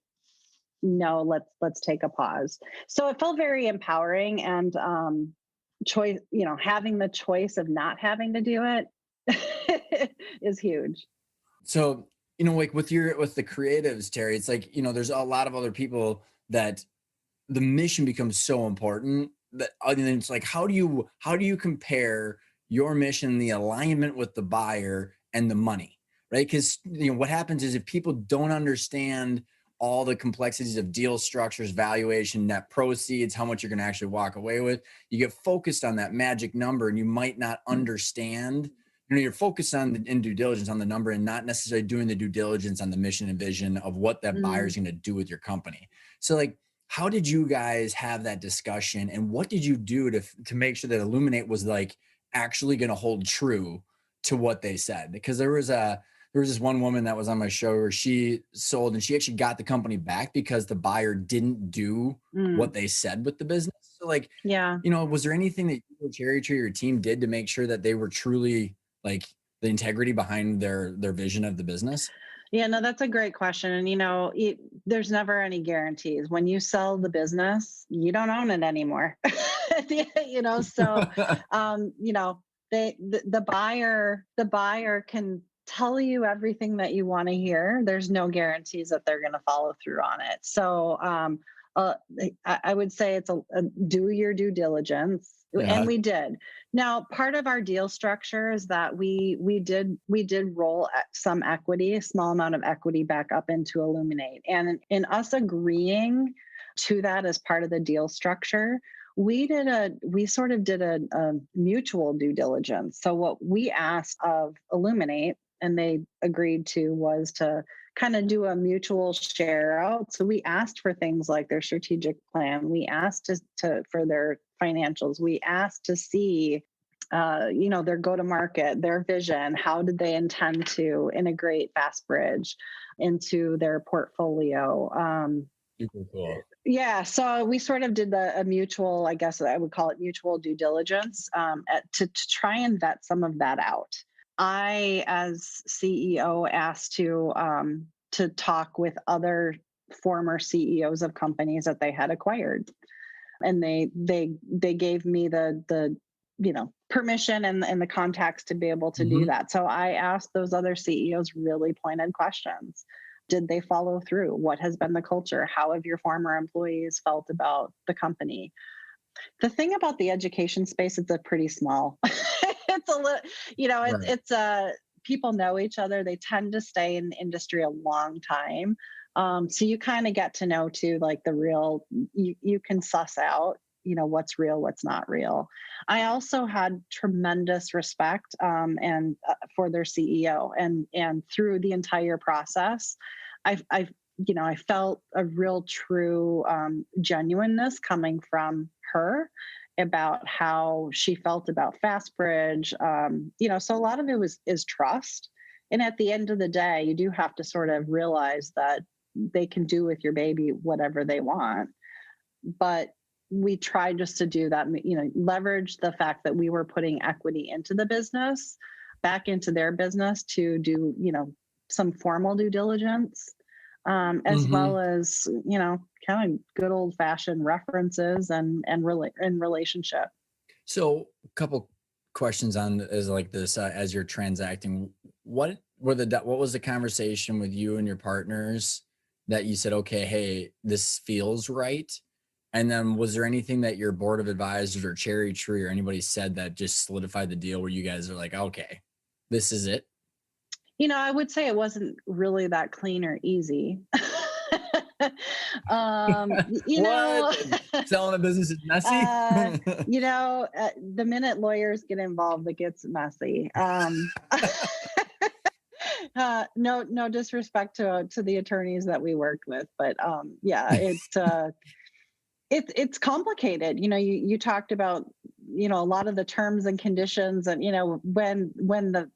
no, let's take a pause. So it felt very empowering, and choice, having the choice of not having to do it is huge. So, like with the creatives, Terry, it's like, there's a lot of other people that the mission becomes so important that, and then it's like, how do you compare your mission, the alignment with the buyer and the money, right? Because, what happens is if people don't understand all the complexities of deal structures, valuation, net proceeds, how much you're going to actually walk away with, you get focused on that magic number and you might not understand. You're focused on in due diligence on the number and not necessarily doing the due diligence on the mission and vision of what that buyer is going to do with your company. So like, how did you guys have that discussion, and what did you do to make sure that Illuminate was like actually going to hold true to what they said? Because there was this one woman that was on my show where she sold and she actually got the company back because the buyer didn't do what they said with the business. So like, yeah, was there anything that you, Cherry Tree, your team did to make sure that they were truly like the integrity behind their vision of the business? Yeah, no, that's a great question. And, there's never any guarantees. When you sell the business, you don't own it anymore. So, the buyer can tell you everything that you want to hear. There's no guarantees that they're going to follow through on it. So, I would say it's a do your due diligence. Yeah. And we did. Now, part of our deal structure is that we did roll some equity, a small amount of equity back up into Illuminate. And in us agreeing to that as part of the deal structure, we sort of did a mutual due diligence. So what we asked of Illuminate, and they agreed to, was to kind of do a mutual share out. So we asked for things like their strategic plan. We asked for their financials. We asked to see, their go-to-market, their vision. How did they intend to integrate FastBridge into their portfolio? Super cool. Yeah, so we sort of did a mutual, I guess I would call it mutual due diligence, to try and vet some of that out. I, as CEO, asked to talk with other former CEOs of companies that they had acquired, and they gave me the permission and the contacts to be able to do that. So I asked those other CEOs really pointed questions. Did they follow through? What has been the culture? How have your former employees felt about the company? The thing about the education space, it's a pretty small. It's a little, it's people know each other. They tend to stay in the industry a long time. So you kind of get to know too, like the real, you can suss out, what's real, what's not real. I also had tremendous respect and for their CEO, and through the entire process, I felt a real true genuineness coming from her about how she felt about FastBridge. So a lot of it is trust. And at the end of the day, you do have to sort of realize that they can do with your baby whatever they want. But we tried just to do that, leverage the fact that we were putting equity into the business, back into their business to do, some formal due diligence, as well as, kind of good old fashioned references and relationship. So a couple questions on is like this, as you're transacting, what was the conversation with you and your partners that you said, okay, hey, this feels right? And then was there anything that your board of advisors or Cherry Tree or anybody said that just solidified the deal where you guys are like, okay, this is it? I would say it wasn't really that clean or easy. You know, What? Selling a business is messy? uh, the minute lawyers get involved, it gets messy. No disrespect to the attorneys that we worked with, but yeah, it's complicated. You talked about a lot of the terms and conditions, and when the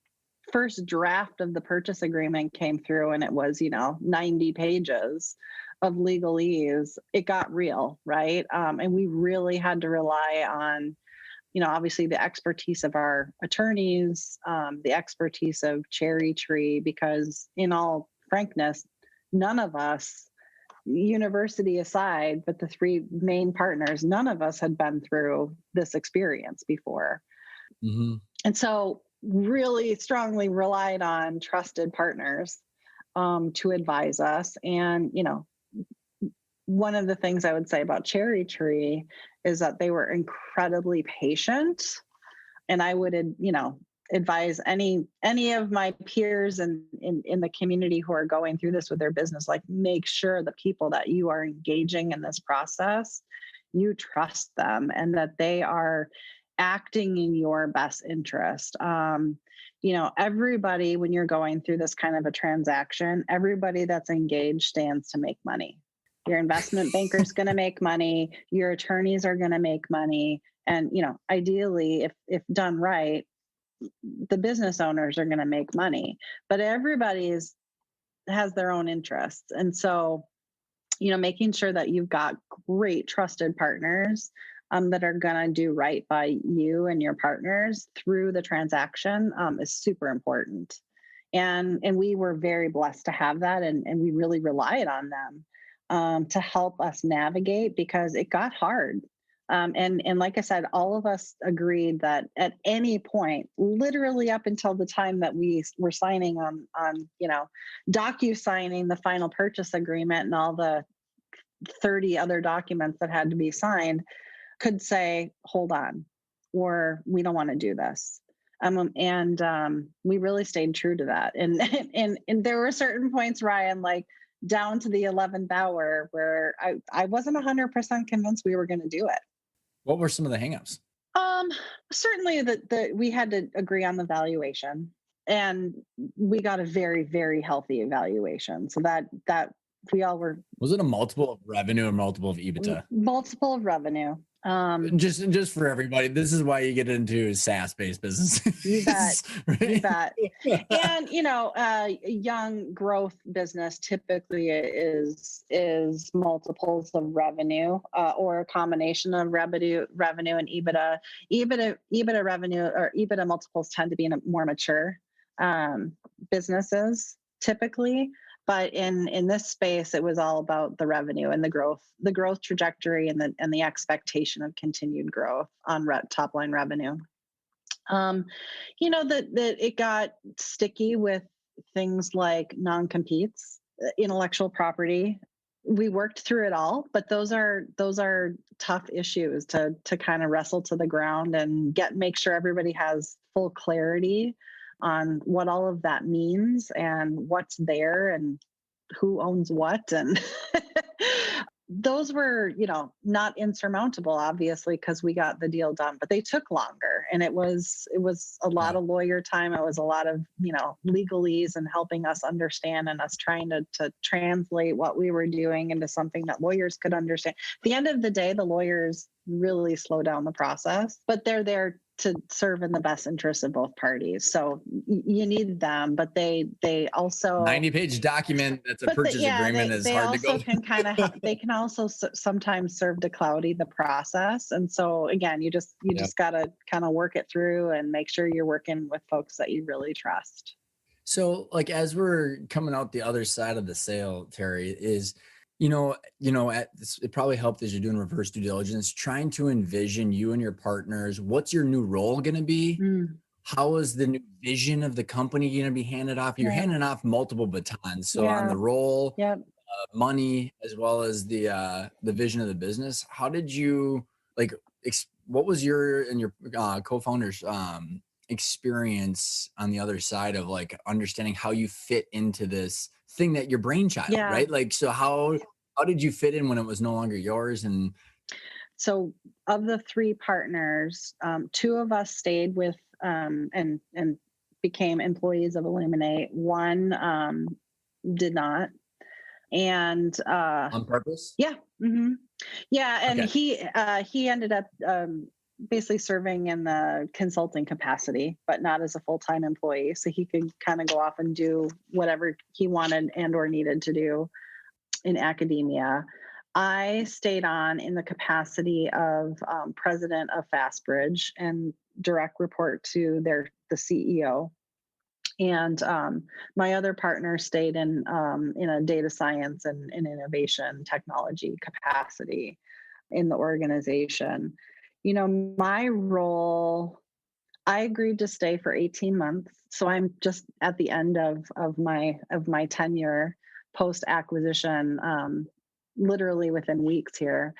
first draft of the purchase agreement came through, and it was 90 pages of legalese, it got real, right? And we really had to rely on obviously the expertise of our attorneys, the expertise of Cherry Tree, because in all frankness, none of us, university aside, but the three main partners, none of us had been through this experience before. Mm-hmm. And so really strongly relied on trusted partners to advise us. And, one of the things I would say about Cherry Tree is that they were incredibly patient. And I would, advise any of my peers in the community who are going through this with their business, like, make sure the people that you are engaging in this process, you trust them and that they are acting in your best interest. Everybody, when you're going through this kind of a transaction, everybody that's engaged stands to make money. Your investment banker is going to make money. Your attorneys are going to make money. And, ideally, if done right, the business owners are going to make money. But everybody has their own interests. And so, making sure that you've got great trusted partners that are going to do right by you and your partners through the transaction is super important. And we were very blessed to have that. And we really relied on them to help us navigate, because it got hard. And like I said, all of us agreed that at any point, literally up until the time that we were signing on docu-signing the final purchase agreement and all the 30 other documents that had to be signed, could say, hold on, or we don't want to do this. And we really stayed true to that. And there were certain points, Ryan, like down to the 11th hour, where I wasn't 100% convinced we were going to do it. What were some of the hangups? Certainly that we had to agree on the valuation, and we got a very, very healthy evaluation. So that we all were. Was it a multiple of revenue or multiple of EBITDA? Multiple of revenue. Just for everybody, this is why you get into SaaS-based businesses. You bet. Right? You bet. And a young growth business typically is multiples of revenue, or a combination of revenue and EBITDA. EBITDA revenue or EBITDA multiples tend to be in a more mature businesses typically. But in this space, it was all about the revenue and the growth trajectory, and the expectation of continued growth on top line revenue. That it got sticky with things like non-competes, intellectual property. We worked through it all, but those are tough issues to kind of wrestle to the ground and make sure everybody has full clarity on what all of that means and what's there and who owns what. And those were, not insurmountable, obviously, because we got the deal done, but they took longer. And it was a lot of lawyer time. It was a lot of, legalese and helping us understand, and us trying to translate what we were doing into something that lawyers could understand. At the end of the day, the lawyers really slow down the process, but they're there to serve in the best interest of both parties. So you need them, but they also 90-page document that's a purchase agreement is hard to go. They can also sometimes serve to cloudy the process. And so again, you just got to kind of work it through and make sure you're working with folks that you really trust. So like, as we're coming out the other side of the sale, Terri, is it probably helped as you're doing reverse due diligence, trying to envision you and your partners. What's your new role going to be? How is the new vision of the company going to be handed off? You're handing off multiple batons. So on the role, money, as well as the vision of the business. How did you what was your and your co-founders experience on the other side of like understanding how you fit into this thing that your brainchild, right? Like, so how how did you fit in when it was no longer yours? And So of the three partners, two of us stayed with and became employees of Illuminate. One did not, and on purpose? yeah, yeah, and Okay. he ended up basically serving in the consulting capacity, but not as a full-time employee. So he could kind of go off and do whatever he wanted and or needed to do in academia. I stayed on in the capacity of president of FastBridge and direct report to the CEO. And my other partner stayed in a data science and innovation technology capacity in the organization. You know, my role, I agreed to stay for 18 months. So I'm just at the end of my tenure post acquisition, literally within weeks here.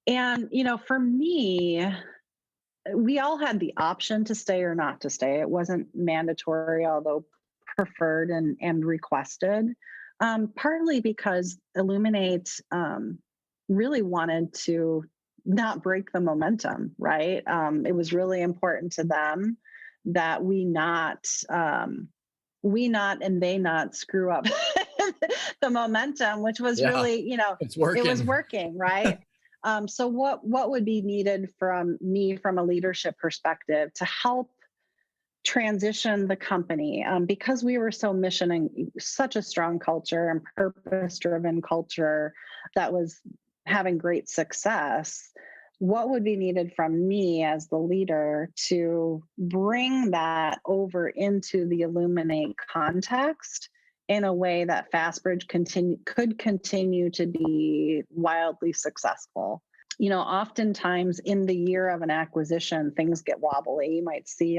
And, you know, for me, we all had the option to stay or not to stay. It wasn't mandatory, although preferred and requested, partly because Illuminate really wanted to not break the momentum, right? It was really important to them that we not and they not screw up the momentum, which was Yeah, really, you know, it's it was working. working, right? So what would be needed from me from a leadership perspective to help transition the company, because we were so mission and such a strong culture and purpose driven culture that was having great success. What would be needed from me as the leader to bring that over into the Illuminate context in a way that FastBridge could continue to be wildly successful? You know, oftentimes in the year of an acquisition, things get wobbly. You might see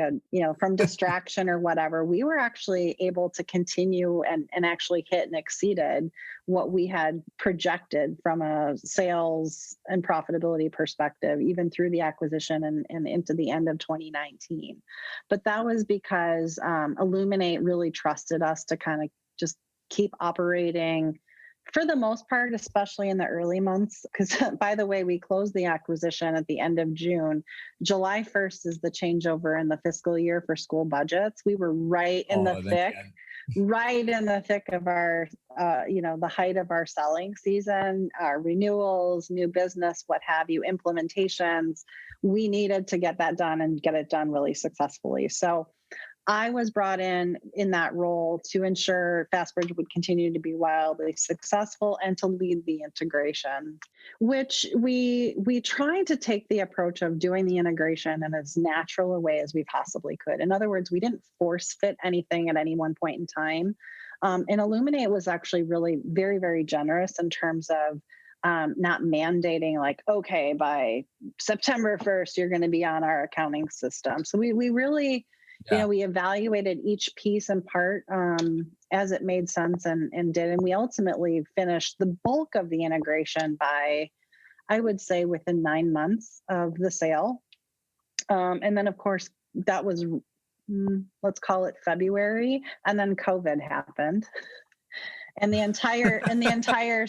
from distraction or whatever. We were actually able to continue and actually hit and exceeded what we had projected from a sales and profitability perspective, even through the acquisition and into the end of 2019. But that was because Illuminate really trusted us to kind of just keep operating for the most part, especially in the early months, because by the way, we closed the acquisition at the end of June. July 1st is the changeover in the fiscal year for school budgets. We were right in the thick of our, the height of our selling season, our renewals, new business, what have you, implementations. We needed to get that done and get it done really successfully. So I was brought in that role to ensure FastBridge would continue to be wildly successful and to lead the integration, which we tried to take the approach of doing the integration in as natural a way as we possibly could. In other words, we didn't force fit anything at any one point in time. And Illuminate was actually really very, very generous in terms of not mandating like, okay, by September 1st, you're going to be on our accounting system. So we really... Yeah. we evaluated each piece and part as it made sense and did. And we ultimately finished the bulk of the integration by, I would say, within 9 months of the sale. And then, of course, that was, let's call it February. And then COVID happened. And the entire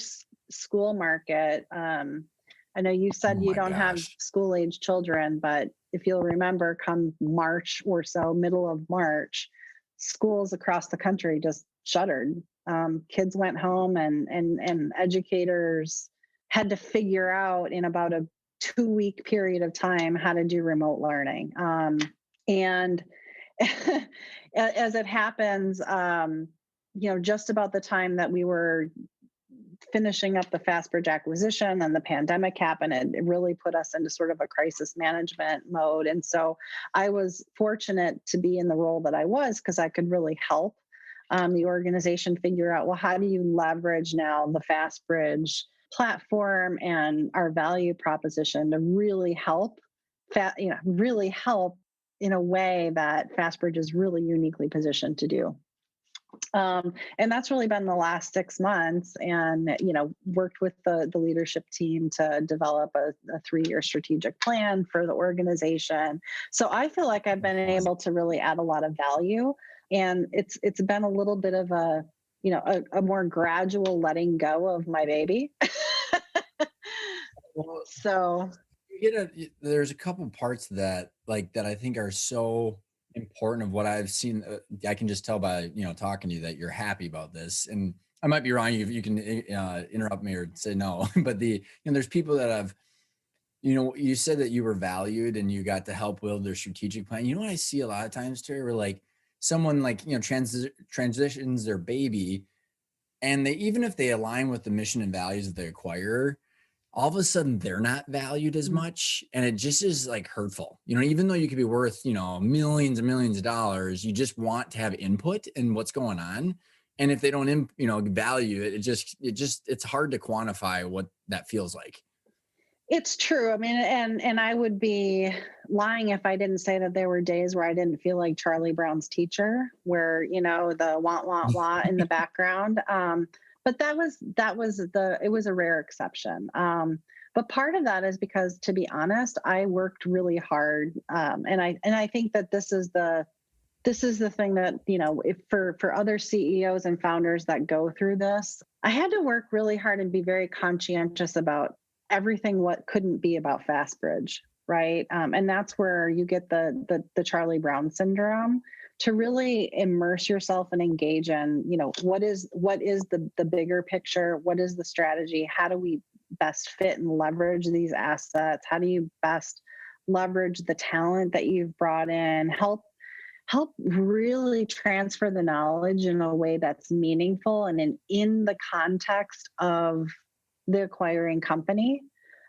school market, I know you said you don't have school-age children, but if you'll remember, come March or so, middle of March, schools across the country just shuttered. Kids went home and educators had to figure out in about a 2-week period of time how to do remote learning. And as it happens, just about the time that we were finishing up the FastBridge acquisition and the pandemic happened, it really put us into sort of a crisis management mode. And so I was fortunate to be in the role that I was because I could really help the organization figure out, well, how do you leverage now the FastBridge platform and our value proposition to really help, really help in a way that FastBridge is really uniquely positioned to do. And that's really been the last 6 months, and worked with the leadership team to develop a 3-year strategic plan for the organization. So I feel like I've been able to really add a lot of value, and it's been a little bit of a a more gradual letting go of my baby. Well, So there's a couple parts that that I think are so important of what I've seen. I can just tell by talking to you that you're happy about this, and I might be wrong. You can interrupt me or say no, but there's people that have you said that you were valued and you got to help build their strategic plan. What I see a lot of times, Terry, where someone transitions their baby, and even if they align with the mission and values of the acquirer, all of a sudden they're not valued as much, and it just is hurtful. Even though you could be worth millions and millions of dollars, you just want to have input in what's going on, and if they don't value it, it's hard to quantify what that feels like. it's true. I mean, and I would be lying if I didn't say that there were days where I didn't feel like Charlie Brown's teacher, where the want in the background. But it was a rare exception. But part of that is because, to be honest, I worked really hard, and I think that this is the thing that if for other CEOs and founders that go through this, I had to work really hard and be very conscientious about everything what couldn't be about FastBridge, right? And that's where you get the Charlie Brown syndrome, to really immerse yourself and engage in, what is the bigger picture? What is the strategy? How do we best fit and leverage these assets? How do you best leverage the talent that you've brought in? Help really transfer the knowledge in a way that's meaningful and in the context of the acquiring company.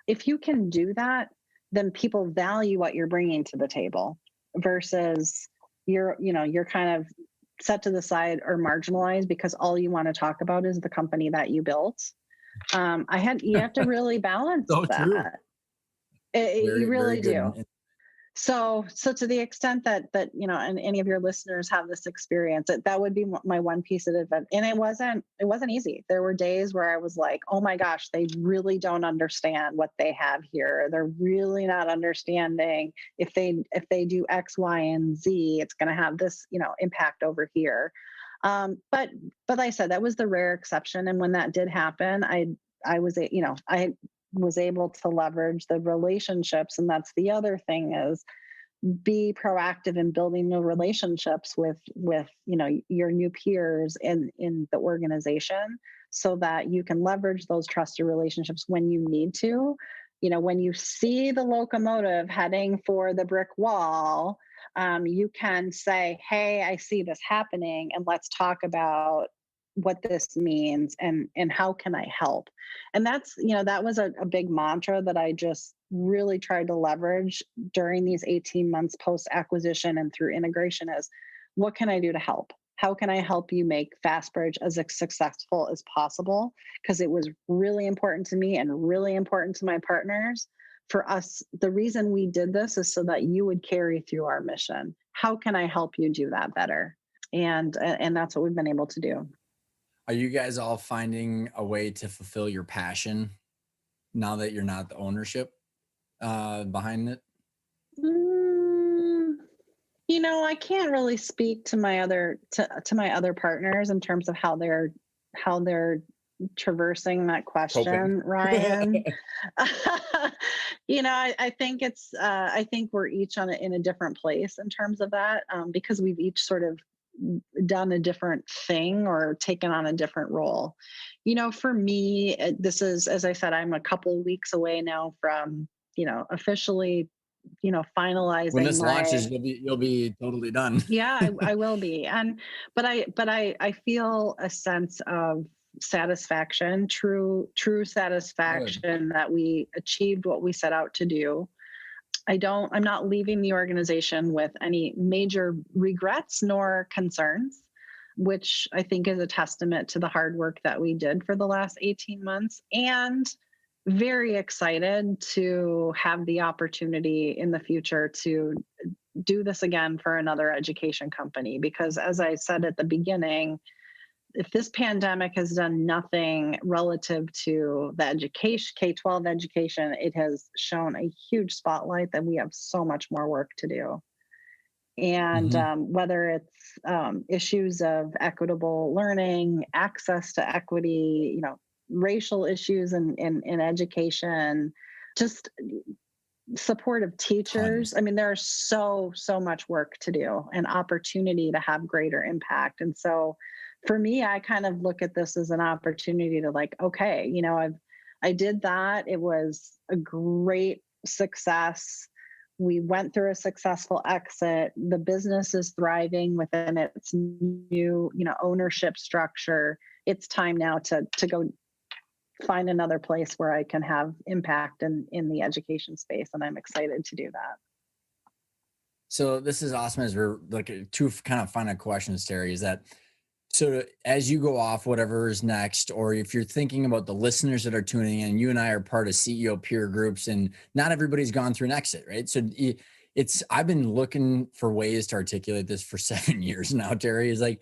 If you can do that, then people value what you're bringing to the table, versus you're kind of set to the side or marginalized because all you want to talk about is the company that you built. You have to really balance So that. true. You really very good. do. So to the extent that and any of your listeners have this experience, that would be my one piece of advice. And it wasn't easy. There were days where I was like, oh my gosh, they really don't understand what they have here. They're really not understanding if they do X, Y, and Z, it's going to have this impact over here. But like I said, that was the rare exception. And when that did happen, I was able to leverage the relationships. And that's the other thing, is be proactive in building new relationships with your new peers in the organization, so that you can leverage those trusted relationships when you need to. When you see the locomotive heading for the brick wall, you can say, hey, I see this happening, and let's talk about what this means and how can I help. And that's that was a big mantra that I just really tried to leverage during these 18 months post acquisition and through integration, is what can I do to help? How can I help you make FastBridge as successful as possible? Because it was really important to me and really important to my partners. For us, the reason we did this is so that you would carry through our mission. How can I help you do that better? And that's what we've been able to do. Are you guys all finding a way to fulfill your passion now that you're not the ownership behind it? I can't really speak to my other partners in terms of how they're traversing that question, Coping. Ryan. I think I think we're each in a different place in terms of that, because we've each sort of done a different thing or taken on a different role. For me, this is, as I said, I'm a couple of weeks away now from, officially, finalizing. When this launches, you'll be totally done. Yeah, I will be. But I feel a sense of satisfaction, true satisfaction that we achieved what we set out to do. I'm not leaving the organization with any major regrets nor concerns, which I think is a testament to the hard work that we did for the last 18 months, and very excited to have the opportunity in the future to do this again for another education company. Because as I said at the beginning, if this pandemic has done nothing relative to the education, K-12 education, it has shown a huge spotlight that we have so much more work to do. And Mm-hmm. whether it's issues of equitable learning, access to equity, racial issues in education, just supportive teachers. Tons. I mean, there's so much work to do and opportunity to have greater impact. And so for me, I kind of look at this as an opportunity to like, okay, I did that. It was a great success. We went through a successful exit. The business is thriving within its new, ownership structure. It's time now to go find another place where I can have impact in the education space. And I'm excited to do that. So this is awesome as we're like two kind of final questions, Terri, is that so as you go off whatever is next, or if you're thinking about the listeners that are tuning in, you and I are part of CEO peer groups and not everybody's gone through an exit, right? So I've been looking for ways to articulate this for 7 years now, Terri, is like,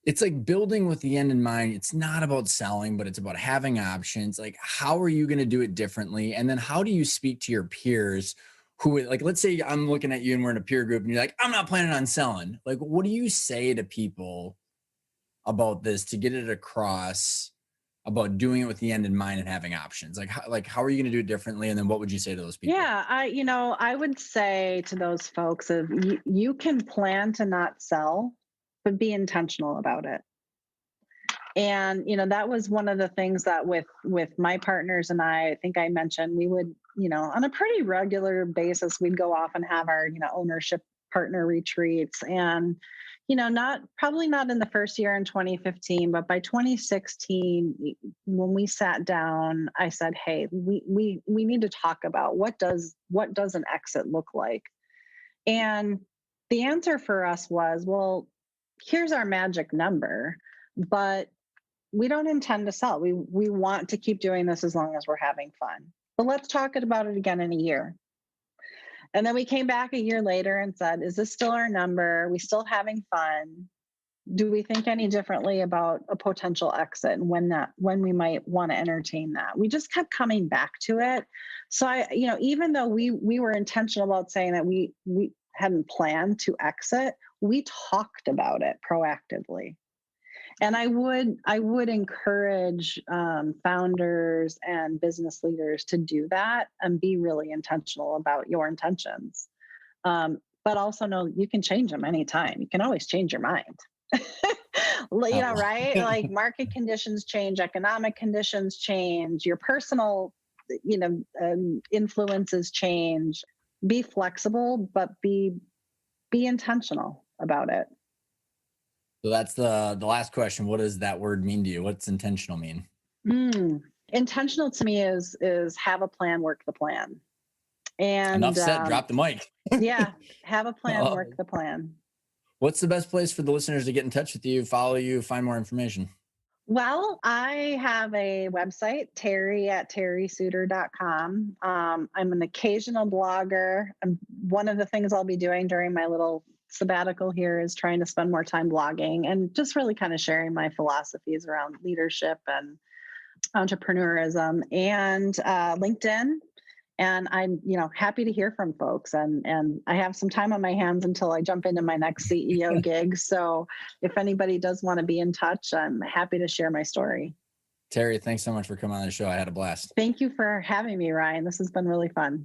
it's like building with the end in mind. It's not about selling, but it's about having options. Like, how are you going to do it differently? And then how do you speak to your peers who, like, let's say I'm looking at you and we're in a peer group and you're like, I'm not planning on selling. Like, what do you say to people about this to get it across about doing it with the end in mind and having options? Like how are you going to do it differently? And then what would you say to those people? Yeah, I would say to those folks of you can plan to not sell, but be intentional about it. And that was one of the things that with my partners and I think I mentioned we would, on a pretty regular basis, we'd go off and have our, ownership partner retreats. And probably not in the first year in 2015, but by 2016, when we sat down, I said, hey, we need to talk about what does an exit look like? And the answer for us was, well, here's our magic number, but we don't intend to sell. We want to keep doing this as long as we're having fun. But let's talk about it again in a year. And then we came back a year later and said, is this still our number? Are we still having fun? Do we think any differently about a potential exit and when we might want to entertain that? We just kept coming back to it. So even though we were intentional about saying that we hadn't planned to exit, we talked about it proactively. And I would encourage founders and business leaders to do that and be really intentional about your intentions. But also know you can change them anytime. You can always change your mind. Right? Like market conditions change, economic conditions change, your personal, influences change. Be flexible, but be intentional about it. So that's the last question. What does that word mean to you? What's intentional mean? Intentional to me is have a plan, work the plan. And enough said, drop the mic. Yeah, have a plan, work the plan. What's the best place for the listeners to get in touch with you, follow you, find more information? Well, I have a website, terri@terrisoutor.com. I'm an occasional blogger. One of the things I'll be doing during my little sabbatical here is trying to spend more time blogging and just really kind of sharing my philosophies around leadership and entrepreneurism and LinkedIn. And I'm, happy to hear from folks. And I have some time on my hands until I jump into my next CEO gig. So if anybody does want to be in touch, I'm happy to share my story. Terri, thanks so much for coming on the show. I had a blast. Thank you for having me, Ryan. This has been really fun.